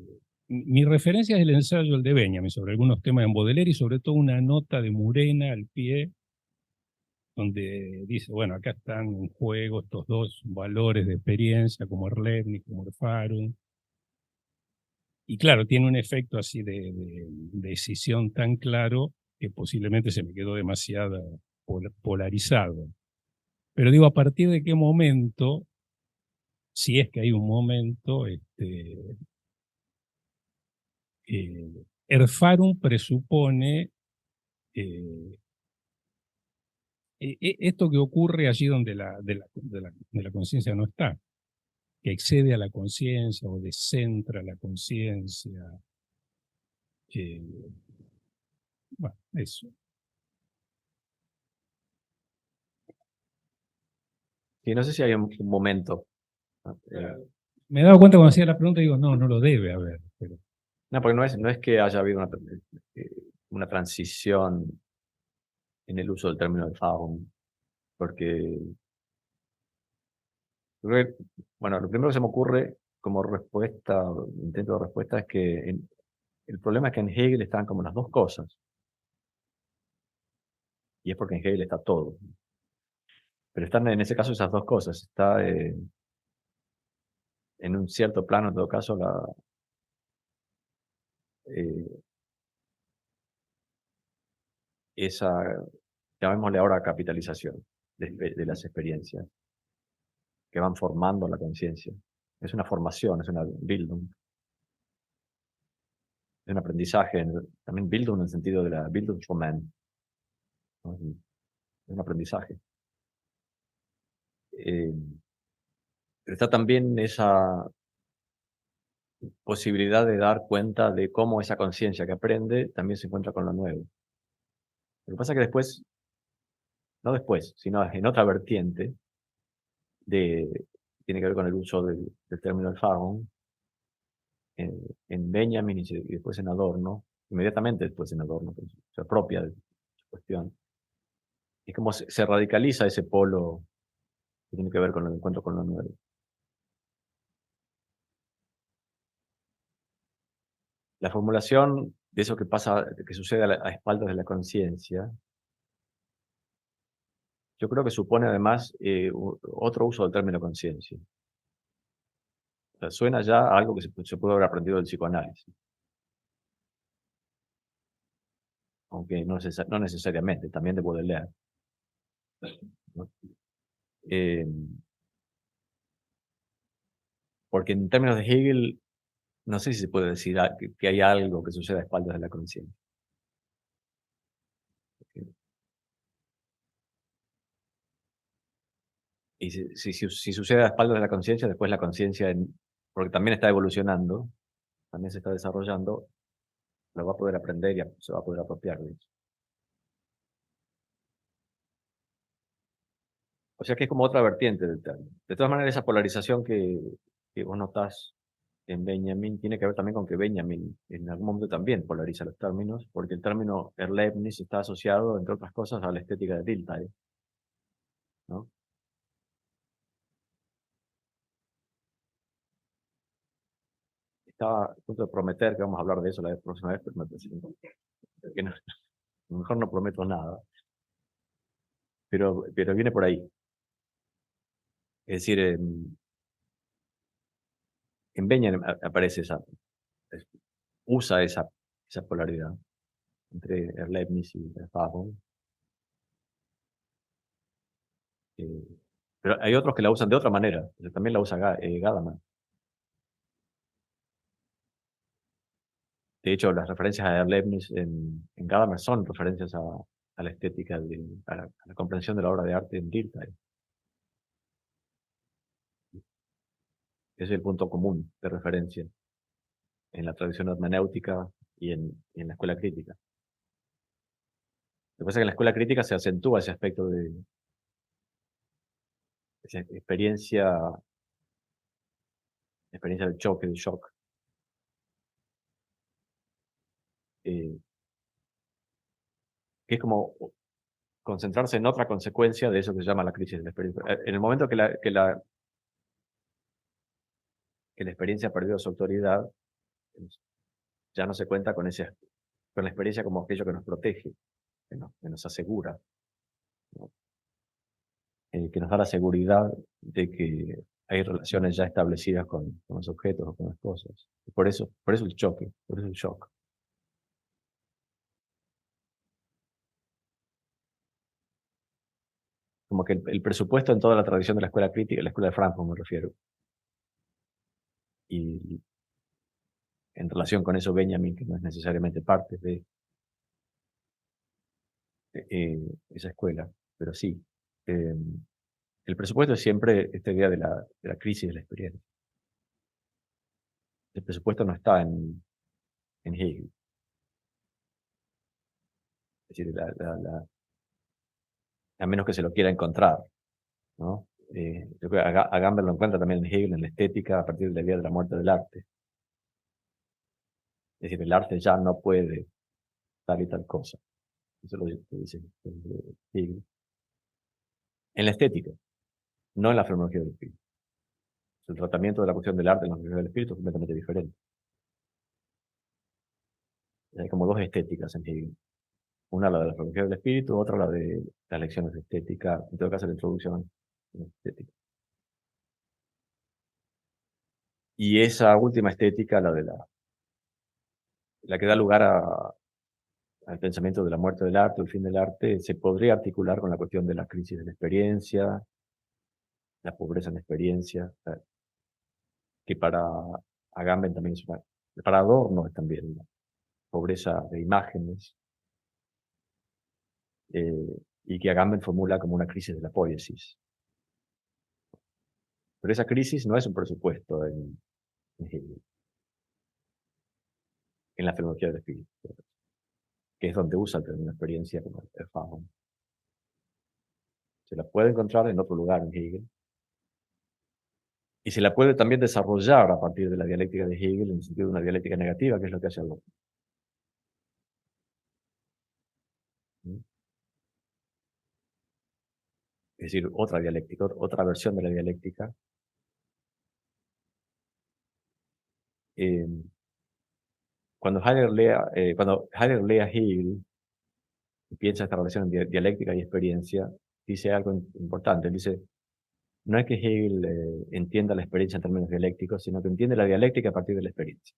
Mi referencia es el ensayo el de Benjamin sobre algunos temas en Baudelaire y sobre todo una nota de Murena al pie donde dice, bueno, acá están en juego estos dos valores de experiencia como Erlebnis, como Erfahrung. Y claro, tiene un efecto así de decisión tan claro que posiblemente se me quedó demasiado polarizado. Pero digo, ¿a partir de qué momento, si es que hay un momento, Erfahrung presupone esto que ocurre allí donde la conciencia no está, que excede a la conciencia o descentra la conciencia? eh, bueno, eso. Y no sé si hay un momento. ¿No? Me he dado cuenta cuando hacía la pregunta y digo, no, no lo debe haber. Pero No, porque no es que haya habido una transición en el uso del término de Faun, porque, creo que, bueno, lo primero que se me ocurre como respuesta, intento de respuesta, es que el problema es que en Hegel están como las dos cosas, y es porque en Hegel está todo. Pero están en ese caso esas dos cosas. Está en un cierto plano, en todo caso, eh, esa, llamémosle ahora capitalización de las experiencias que van formando la conciencia. Es una formación, es una Bildung, es un aprendizaje, también Bildung en el sentido de la Bildungsroman, ¿no? Es un aprendizaje. Eh, pero está también esa posibilidad de dar cuenta de cómo esa conciencia que aprende también se encuentra con lo nuevo. Lo que pasa es que después, no después, sino en otra vertiente, tiene que ver con el uso del término Erfahrung, en Benjamin y después en Adorno, inmediatamente después en Adorno, que se apropia de la cuestión. Es como se radicaliza ese polo que tiene que ver con el encuentro con lo nuevo. La formulación de eso que pasa, que sucede a espaldas de la conciencia, yo creo que supone además otro uso del término conciencia. O sea, suena ya a algo que se puede haber aprendido del psicoanálisis, aunque no necesariamente, también de Baudelaire, ¿no? Eh, porque en términos de Hegel, no sé si se puede decir que hay algo que sucede a espaldas de la conciencia. Y si sucede a espaldas de la conciencia, después la conciencia, porque también está evolucionando, también se está desarrollando, lo va a poder aprender y se va a poder apropiar de eso. O sea que es como otra vertiente del término. De todas maneras, esa polarización que vos notás en Benjamin tiene que ver también con que Benjamin en algún momento también polariza los términos, porque el término Erlebnis está asociado, entre otras cosas, a la estética de Dilthey, ¿no? Estaba a punto de prometer que vamos a hablar de eso la próxima vez, pero me parece que no, a lo mejor no prometo nada, pero viene por ahí. Es decir, en Benjamin aparece usa esa polaridad entre Erlebnis y Erfahrung. Pero hay otros que la usan de otra manera. También la usa Gadamer. De hecho, las referencias a Leibniz en Gadamer son referencias a la estética, a la comprensión de la obra de arte en Dilthey. Ese es el punto común de referencia en la tradición hermenéutica y en la escuela crítica. Lo que pasa es que en la escuela crítica se acentúa ese aspecto de esa experiencia del choque, del shock, que es como concentrarse en otra consecuencia de eso que se llama la crisis de la experiencia. En el momento que la experiencia perdió su autoridad, ya no se cuenta con la experiencia como aquello que nos protege, que nos asegura, ¿no? Que nos da la seguridad de que hay relaciones ya establecidas con los objetos o con las cosas. Por eso el choque, por eso el shock. Como que el presupuesto en toda la tradición de la escuela crítica, la escuela de Frankfurt me refiero, y en relación con eso Benjamin, que no es necesariamente parte de esa escuela, pero sí. eh, el presupuesto es siempre esta idea de la crisis de la experiencia. El presupuesto no está en Hegel. Es decir, a menos que se lo quiera encontrar, ¿no? Yo creo que a Gamber lo encuentra también en Hegel, en la estética, a partir de la idea de la muerte del arte. Es decir, el arte ya no puede tal y tal cosa. Eso lo dice Hegel. En la estética, no en la fenomenología del espíritu. El tratamiento de la cuestión del arte en la fenomenología del espíritu es completamente diferente. Hay como dos estéticas en Hegel. Una la de la fenomenología del espíritu, otra la de las lecciones de estética, en todo caso la introducción a la estética. Y esa última estética, la que da lugar al pensamiento de la muerte del arte, o el fin del arte, se podría articular con la cuestión de la crisis de la experiencia, la pobreza en la experiencia, que para Agamben también para Adorno es también una pobreza de imágenes, y que Agamben formula como una crisis de la poiesis. Pero esa crisis no es un presupuesto en la filología del espíritu, que es donde usa el término experiencia como el Fajon. Se la puede encontrar en otro lugar en Hegel, y se la puede también desarrollar a partir de la dialéctica de Hegel en el sentido de una dialéctica negativa, que es lo que hace Adorno. Es decir, otra dialéctica, otra versión de la dialéctica. Eh, cuando Heidegger lee a Hegel y piensa esta relación en dialéctica y experiencia, dice algo importante. Él dice, no es que Hegel entienda la experiencia en términos dialécticos, sino que entiende la dialéctica a partir de la experiencia.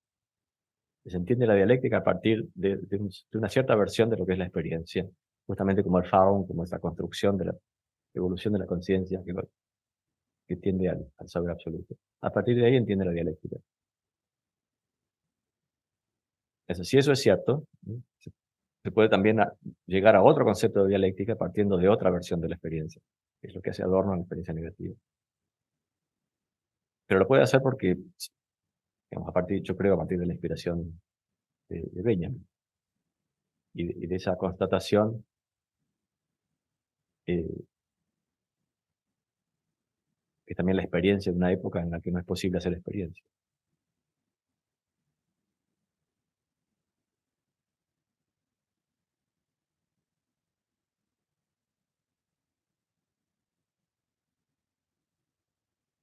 Se entiende la dialéctica a partir de una cierta versión de lo que es la experiencia, justamente como el Faun, como esa construcción de la evolución de la conciencia que tiende al saber absoluto. A partir de ahí entiende la dialéctica. Si eso es cierto, se puede también llegar a otro concepto de dialéctica partiendo de otra versión de la experiencia, que es lo que hace Adorno en la experiencia negativa. Pero lo puede hacer porque, digamos, yo creo, a partir de la inspiración de Benjamin y de esa constatación que también la experiencia de una época en la que no es posible hacer experiencia.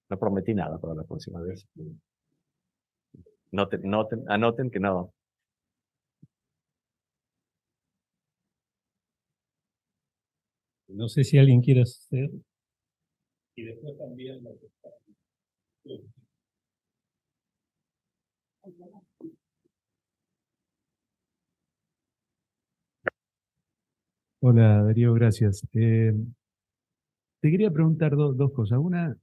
No prometí nada para la próxima vez. Anoten que no. No sé si alguien quiere hacer. Y después también la... Hola Darío, gracias. Te quería preguntar dos cosas. Una,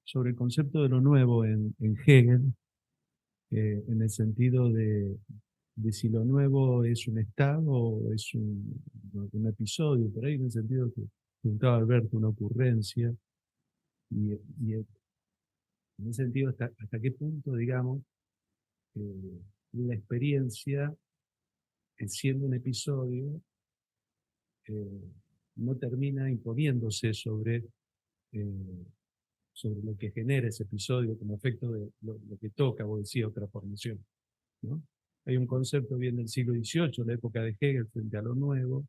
sobre el concepto de lo nuevo en Hegel, en el sentido de si lo nuevo es un estado o es un episodio, por ahí en el sentido que preguntaba Alberto, una ocurrencia, y en ese sentido, ¿hasta qué punto, digamos, la experiencia, siendo un episodio, no termina imponiéndose sobre lo que genera ese episodio como efecto de lo que toca, vos decías, otra formación, ¿no? Hay un concepto bien del siglo XVIII, la época de Hegel, frente a lo nuevo,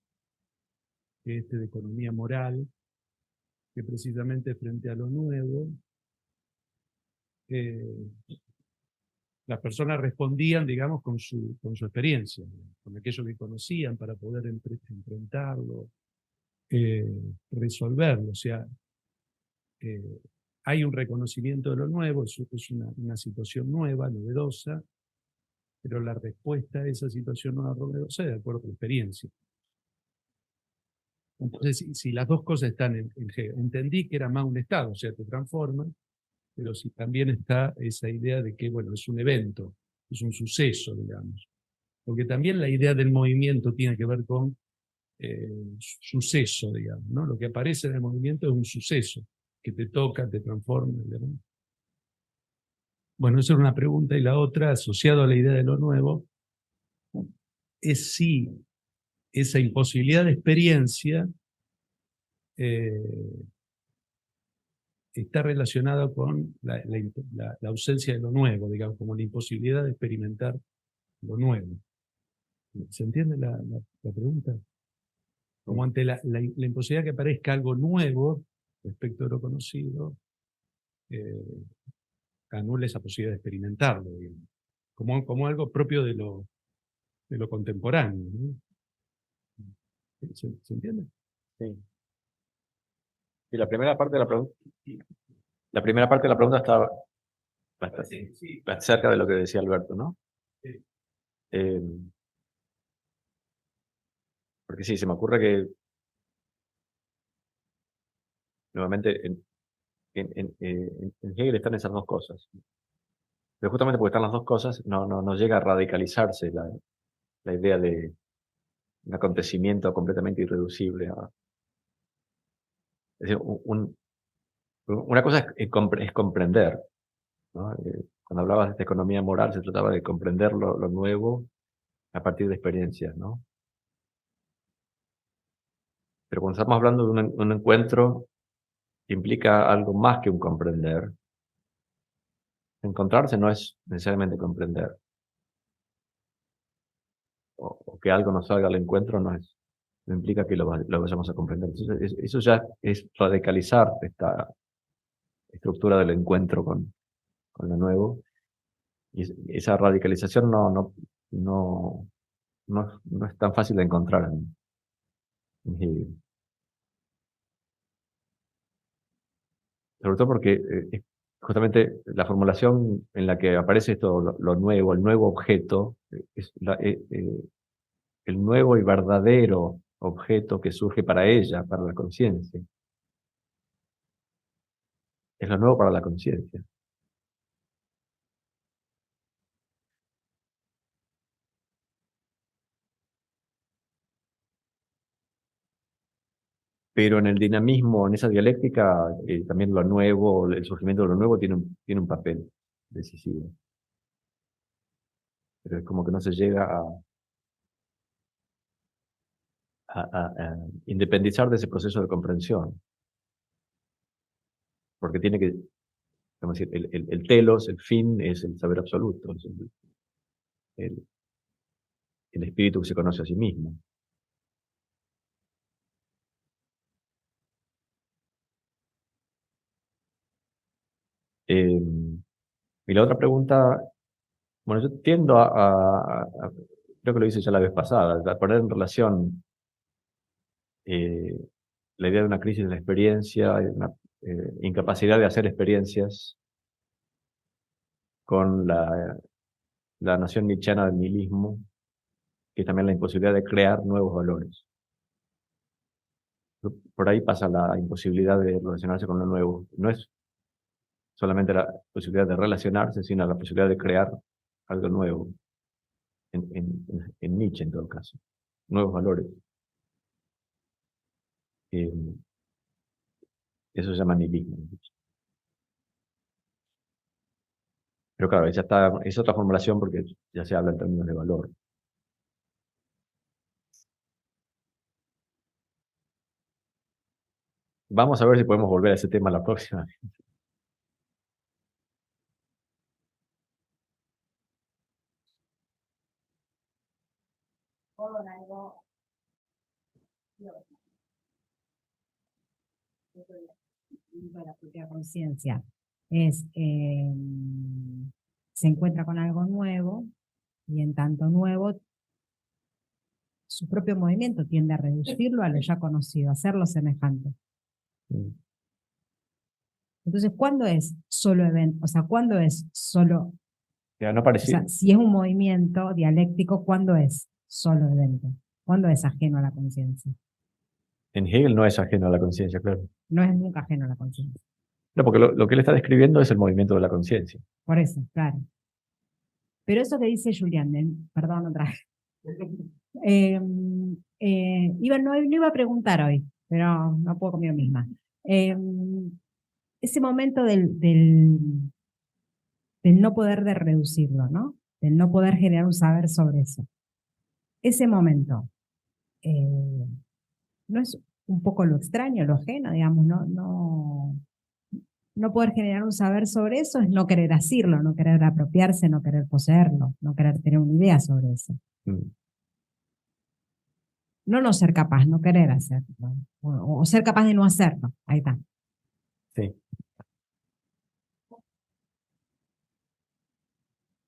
que es de economía moral, que precisamente frente a lo nuevo, las personas respondían, digamos, con su experiencia, con aquello que conocían para poder enfrentarlo, resolverlo. O sea, hay un reconocimiento de lo nuevo, es una situación nueva, novedosa, pero la respuesta a esa situación nueva, novedosa, es de acuerdo con la experiencia. Entonces, si las dos cosas están en Hegel, entendí que era más un estado, o sea, te transforman, pero si también está esa idea de que, bueno, es un evento, es un suceso, digamos. Porque también la idea del movimiento tiene que ver con suceso, digamos, ¿no? Lo que aparece en el movimiento es un suceso, que te toca, te transforma, digamos. Bueno, esa era una pregunta, y la otra, asociada a la idea de lo nuevo, es si esa imposibilidad de experiencia está relacionada con la ausencia de lo nuevo, digamos, como la imposibilidad de experimentar lo nuevo. ¿Se entiende la pregunta? Como ante la imposibilidad que aparezca algo nuevo respecto de lo conocido, anula esa posibilidad de experimentarlo, digamos, como algo propio de lo contemporáneo, ¿no? ¿Se entiende? Sí. Y la primera parte de la pregunta está bastante cerca de lo que decía Alberto, ¿no? Sí. Porque sí, se me ocurre que nuevamente en Hegel están esas dos cosas. Pero justamente porque están las dos cosas, no llega a radicalizarse la idea de un acontecimiento completamente irreducible. Es decir, una cosa es comprender, ¿no? Cuando hablabas de esta economía moral, se trataba de comprender lo nuevo a partir de experiencias, ¿no? Pero cuando estamos hablando de un encuentro que implica algo más que un comprender, encontrarse no es necesariamente comprender. O que algo nos salga al encuentro no implica que lo vayamos a comprender. Entonces, eso ya es radicalizar esta estructura del encuentro con lo nuevo. Y esa radicalización no es tan fácil de encontrar en Hegel. sobre todo porque justamente la formulación en la que aparece esto, lo nuevo, el nuevo objeto, es el nuevo y verdadero objeto que surge para ella, para la conciencia. Es lo nuevo para la conciencia. Pero en el dinamismo, en esa dialéctica, también lo nuevo, el surgimiento de lo nuevo tiene un papel decisivo. Pero es como que no se llega a independizar de ese proceso de comprensión. Porque tiene que, vamos a decir, el telos, el fin, es el saber absoluto, es el espíritu que se conoce a sí mismo. Y la otra pregunta, bueno, yo tiendo creo que lo hice ya la vez pasada, a poner en relación la idea de una crisis de la experiencia, una incapacidad de hacer experiencias con la noción nietzscheana del nihilismo, que es también la imposibilidad de crear nuevos valores. Por ahí pasa la imposibilidad de relacionarse con lo nuevo. No es solamente la posibilidad de relacionarse, sino la posibilidad de crear algo nuevo. En Nietzsche, en todo caso. Nuevos valores. Eso se llama nihilismo. Pero claro, ya está, es otra formulación porque ya se habla en términos de valor. Vamos a ver si podemos volver a ese tema la próxima. De la propia conciencia es se encuentra con algo nuevo y en tanto nuevo su propio movimiento tiende a reducirlo a lo ya conocido, a hacerlo semejante. Entonces, ¿cuándo es solo evento? O sea, ¿cuándo es solo? Ya, no O parecía, sea, si es un movimiento dialéctico, ¿cuándo es solo evento? ¿Cuándo es ajeno a la conciencia? en Hegel no es ajeno a la conciencia, claro. No es nunca ajeno a la conciencia. No, porque lo que él está describiendo es el movimiento de la conciencia. Por eso, claro. Pero eso que dice Julián, perdón, otra vez. No iba a preguntar hoy, pero no puedo conmigo misma. Ese momento del no poder de reducirlo, ¿no? Del no poder generar un saber sobre eso. Ese momento, ¿no es un poco lo extraño, lo ajeno, digamos? No poder generar un saber sobre eso es no querer asirlo, no querer apropiarse, no querer poseerlo, no querer tener una idea sobre eso. No ser capaz, no querer hacerlo. O ser capaz de no hacerlo. Ahí está. Sí.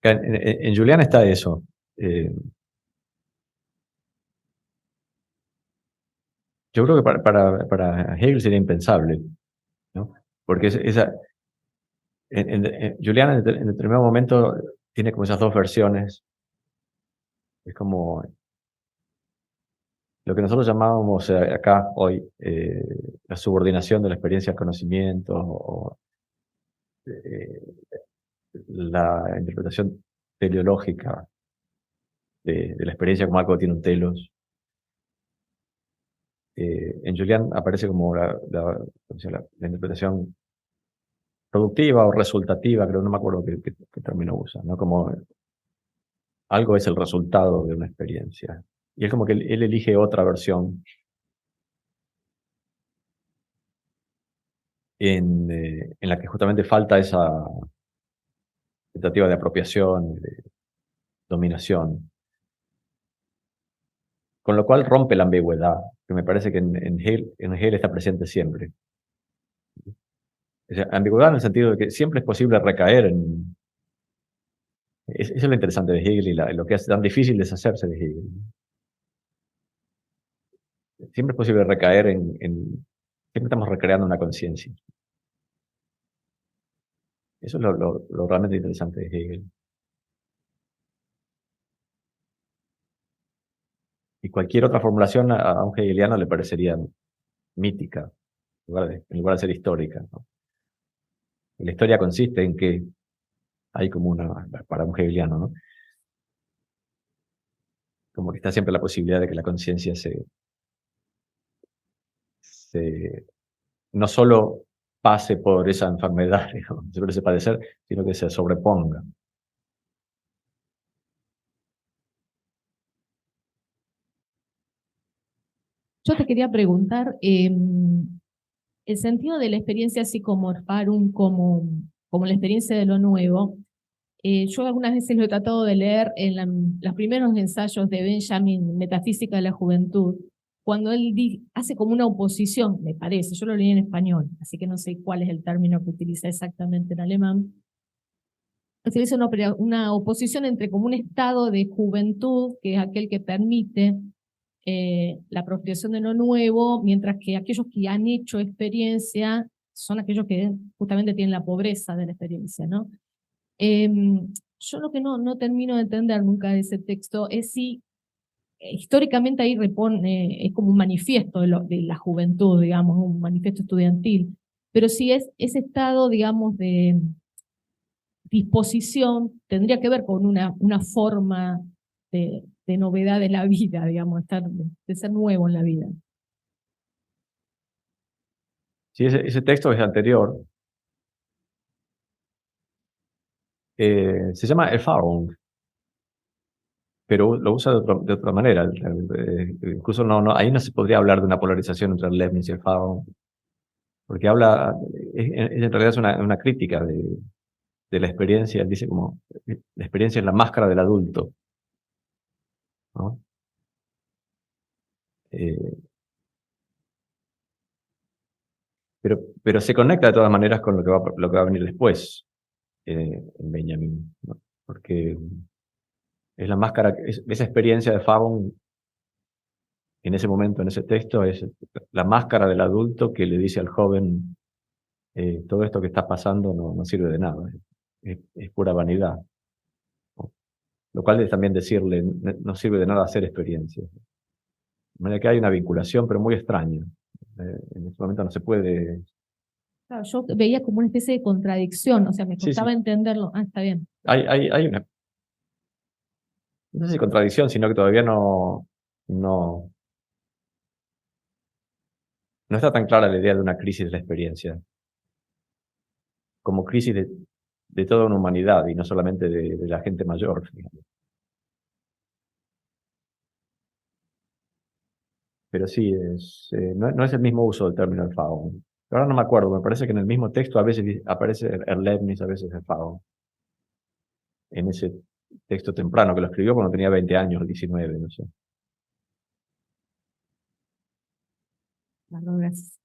En Julián está eso. Yo creo que para Hegel sería impensable, ¿no? Porque Julián en determinado momento tiene como esas dos versiones. Es como lo que nosotros llamábamos acá hoy la subordinación de la experiencia al conocimiento, o eh, la interpretación teleológica de la experiencia como algo que tiene un telos. En Julián aparece como la interpretación productiva o resultativa, creo, no me acuerdo qué término usa, ¿no? Como algo es el resultado de una experiencia. Y es como que él elige otra versión en la que justamente falta esa tentativa de apropiación, de dominación. Con lo cual rompe la ambigüedad, que me parece que en Hegel está presente siempre. O sea, ambigüedad en el sentido de que siempre es posible recaer en... Eso es lo interesante de Hegel y lo que hace tan difícil deshacerse de Hegel. Siempre es posible recaer siempre estamos recreando una conciencia. Eso es lo realmente interesante de Hegel. Y cualquier otra formulación a un hegeliano le parecería mítica, en lugar de ser histórica, ¿no? La historia consiste en que hay como para un hegeliano, ¿no? Como que está siempre la posibilidad de que la conciencia no solo pase por esa enfermedad, digamos, por ese padecer, sino que se sobreponga. Yo te quería preguntar, el sentido de la experiencia así como Orpharum, como la experiencia de lo nuevo, yo algunas veces lo he tratado de leer en los primeros ensayos de Benjamin, Metafísica de la Juventud, cuando él hace como una oposición, me parece, yo lo leí en español, así que no sé cuál es el término que utiliza exactamente en alemán. Utiliza una oposición entre como un estado de juventud, que es aquel que permite la apropiación de lo nuevo, mientras que aquellos que han hecho experiencia son aquellos que justamente tienen la pobreza de la experiencia, ¿no? Yo lo que no termino de entender nunca de ese texto es si históricamente ahí es como un manifiesto de la juventud, digamos, un manifiesto estudiantil, pero si es ese estado, digamos, de disposición, tendría que ver con una forma de novedad de la vida, digamos, de ser nuevo en la vida. Si ese texto es anterior, se llama Erfahrung, pero lo usa de otra manera. Incluso ahí no se podría hablar de una polarización entre Leibniz y Erfahrung, porque en realidad es una crítica de la experiencia. Él dice como, la experiencia es la máscara del adulto, ¿no? Pero se conecta de todas maneras con lo que va a venir después en Benjamin, ¿no? Porque es la máscara, esa experiencia de Fagon en ese momento, en ese texto, es la máscara del adulto que le dice al joven, todo esto que está pasando no sirve de nada, es pura vanidad. ¿No? Lo cual es también decirle, no sirve de nada hacer experiencias. De manera que hay una vinculación, pero muy extraña. En este momento no se puede... Claro, yo veía como una especie de contradicción, o sea, me Sí, costaba sí. entenderlo. Ah, está bien. Hay una, no sé si contradicción, sino que todavía no está tan clara la idea de una crisis de la experiencia, como crisis de toda una humanidad y no solamente de la gente mayor, digamos. Pero sí, no es el mismo uso del término Erfahrung. Ahora no me acuerdo, me parece que en el mismo texto a veces aparece Leibniz, a veces Erfahrung. En ese texto temprano, que lo escribió cuando tenía 20 años, 19, no sé. Claro, gracias.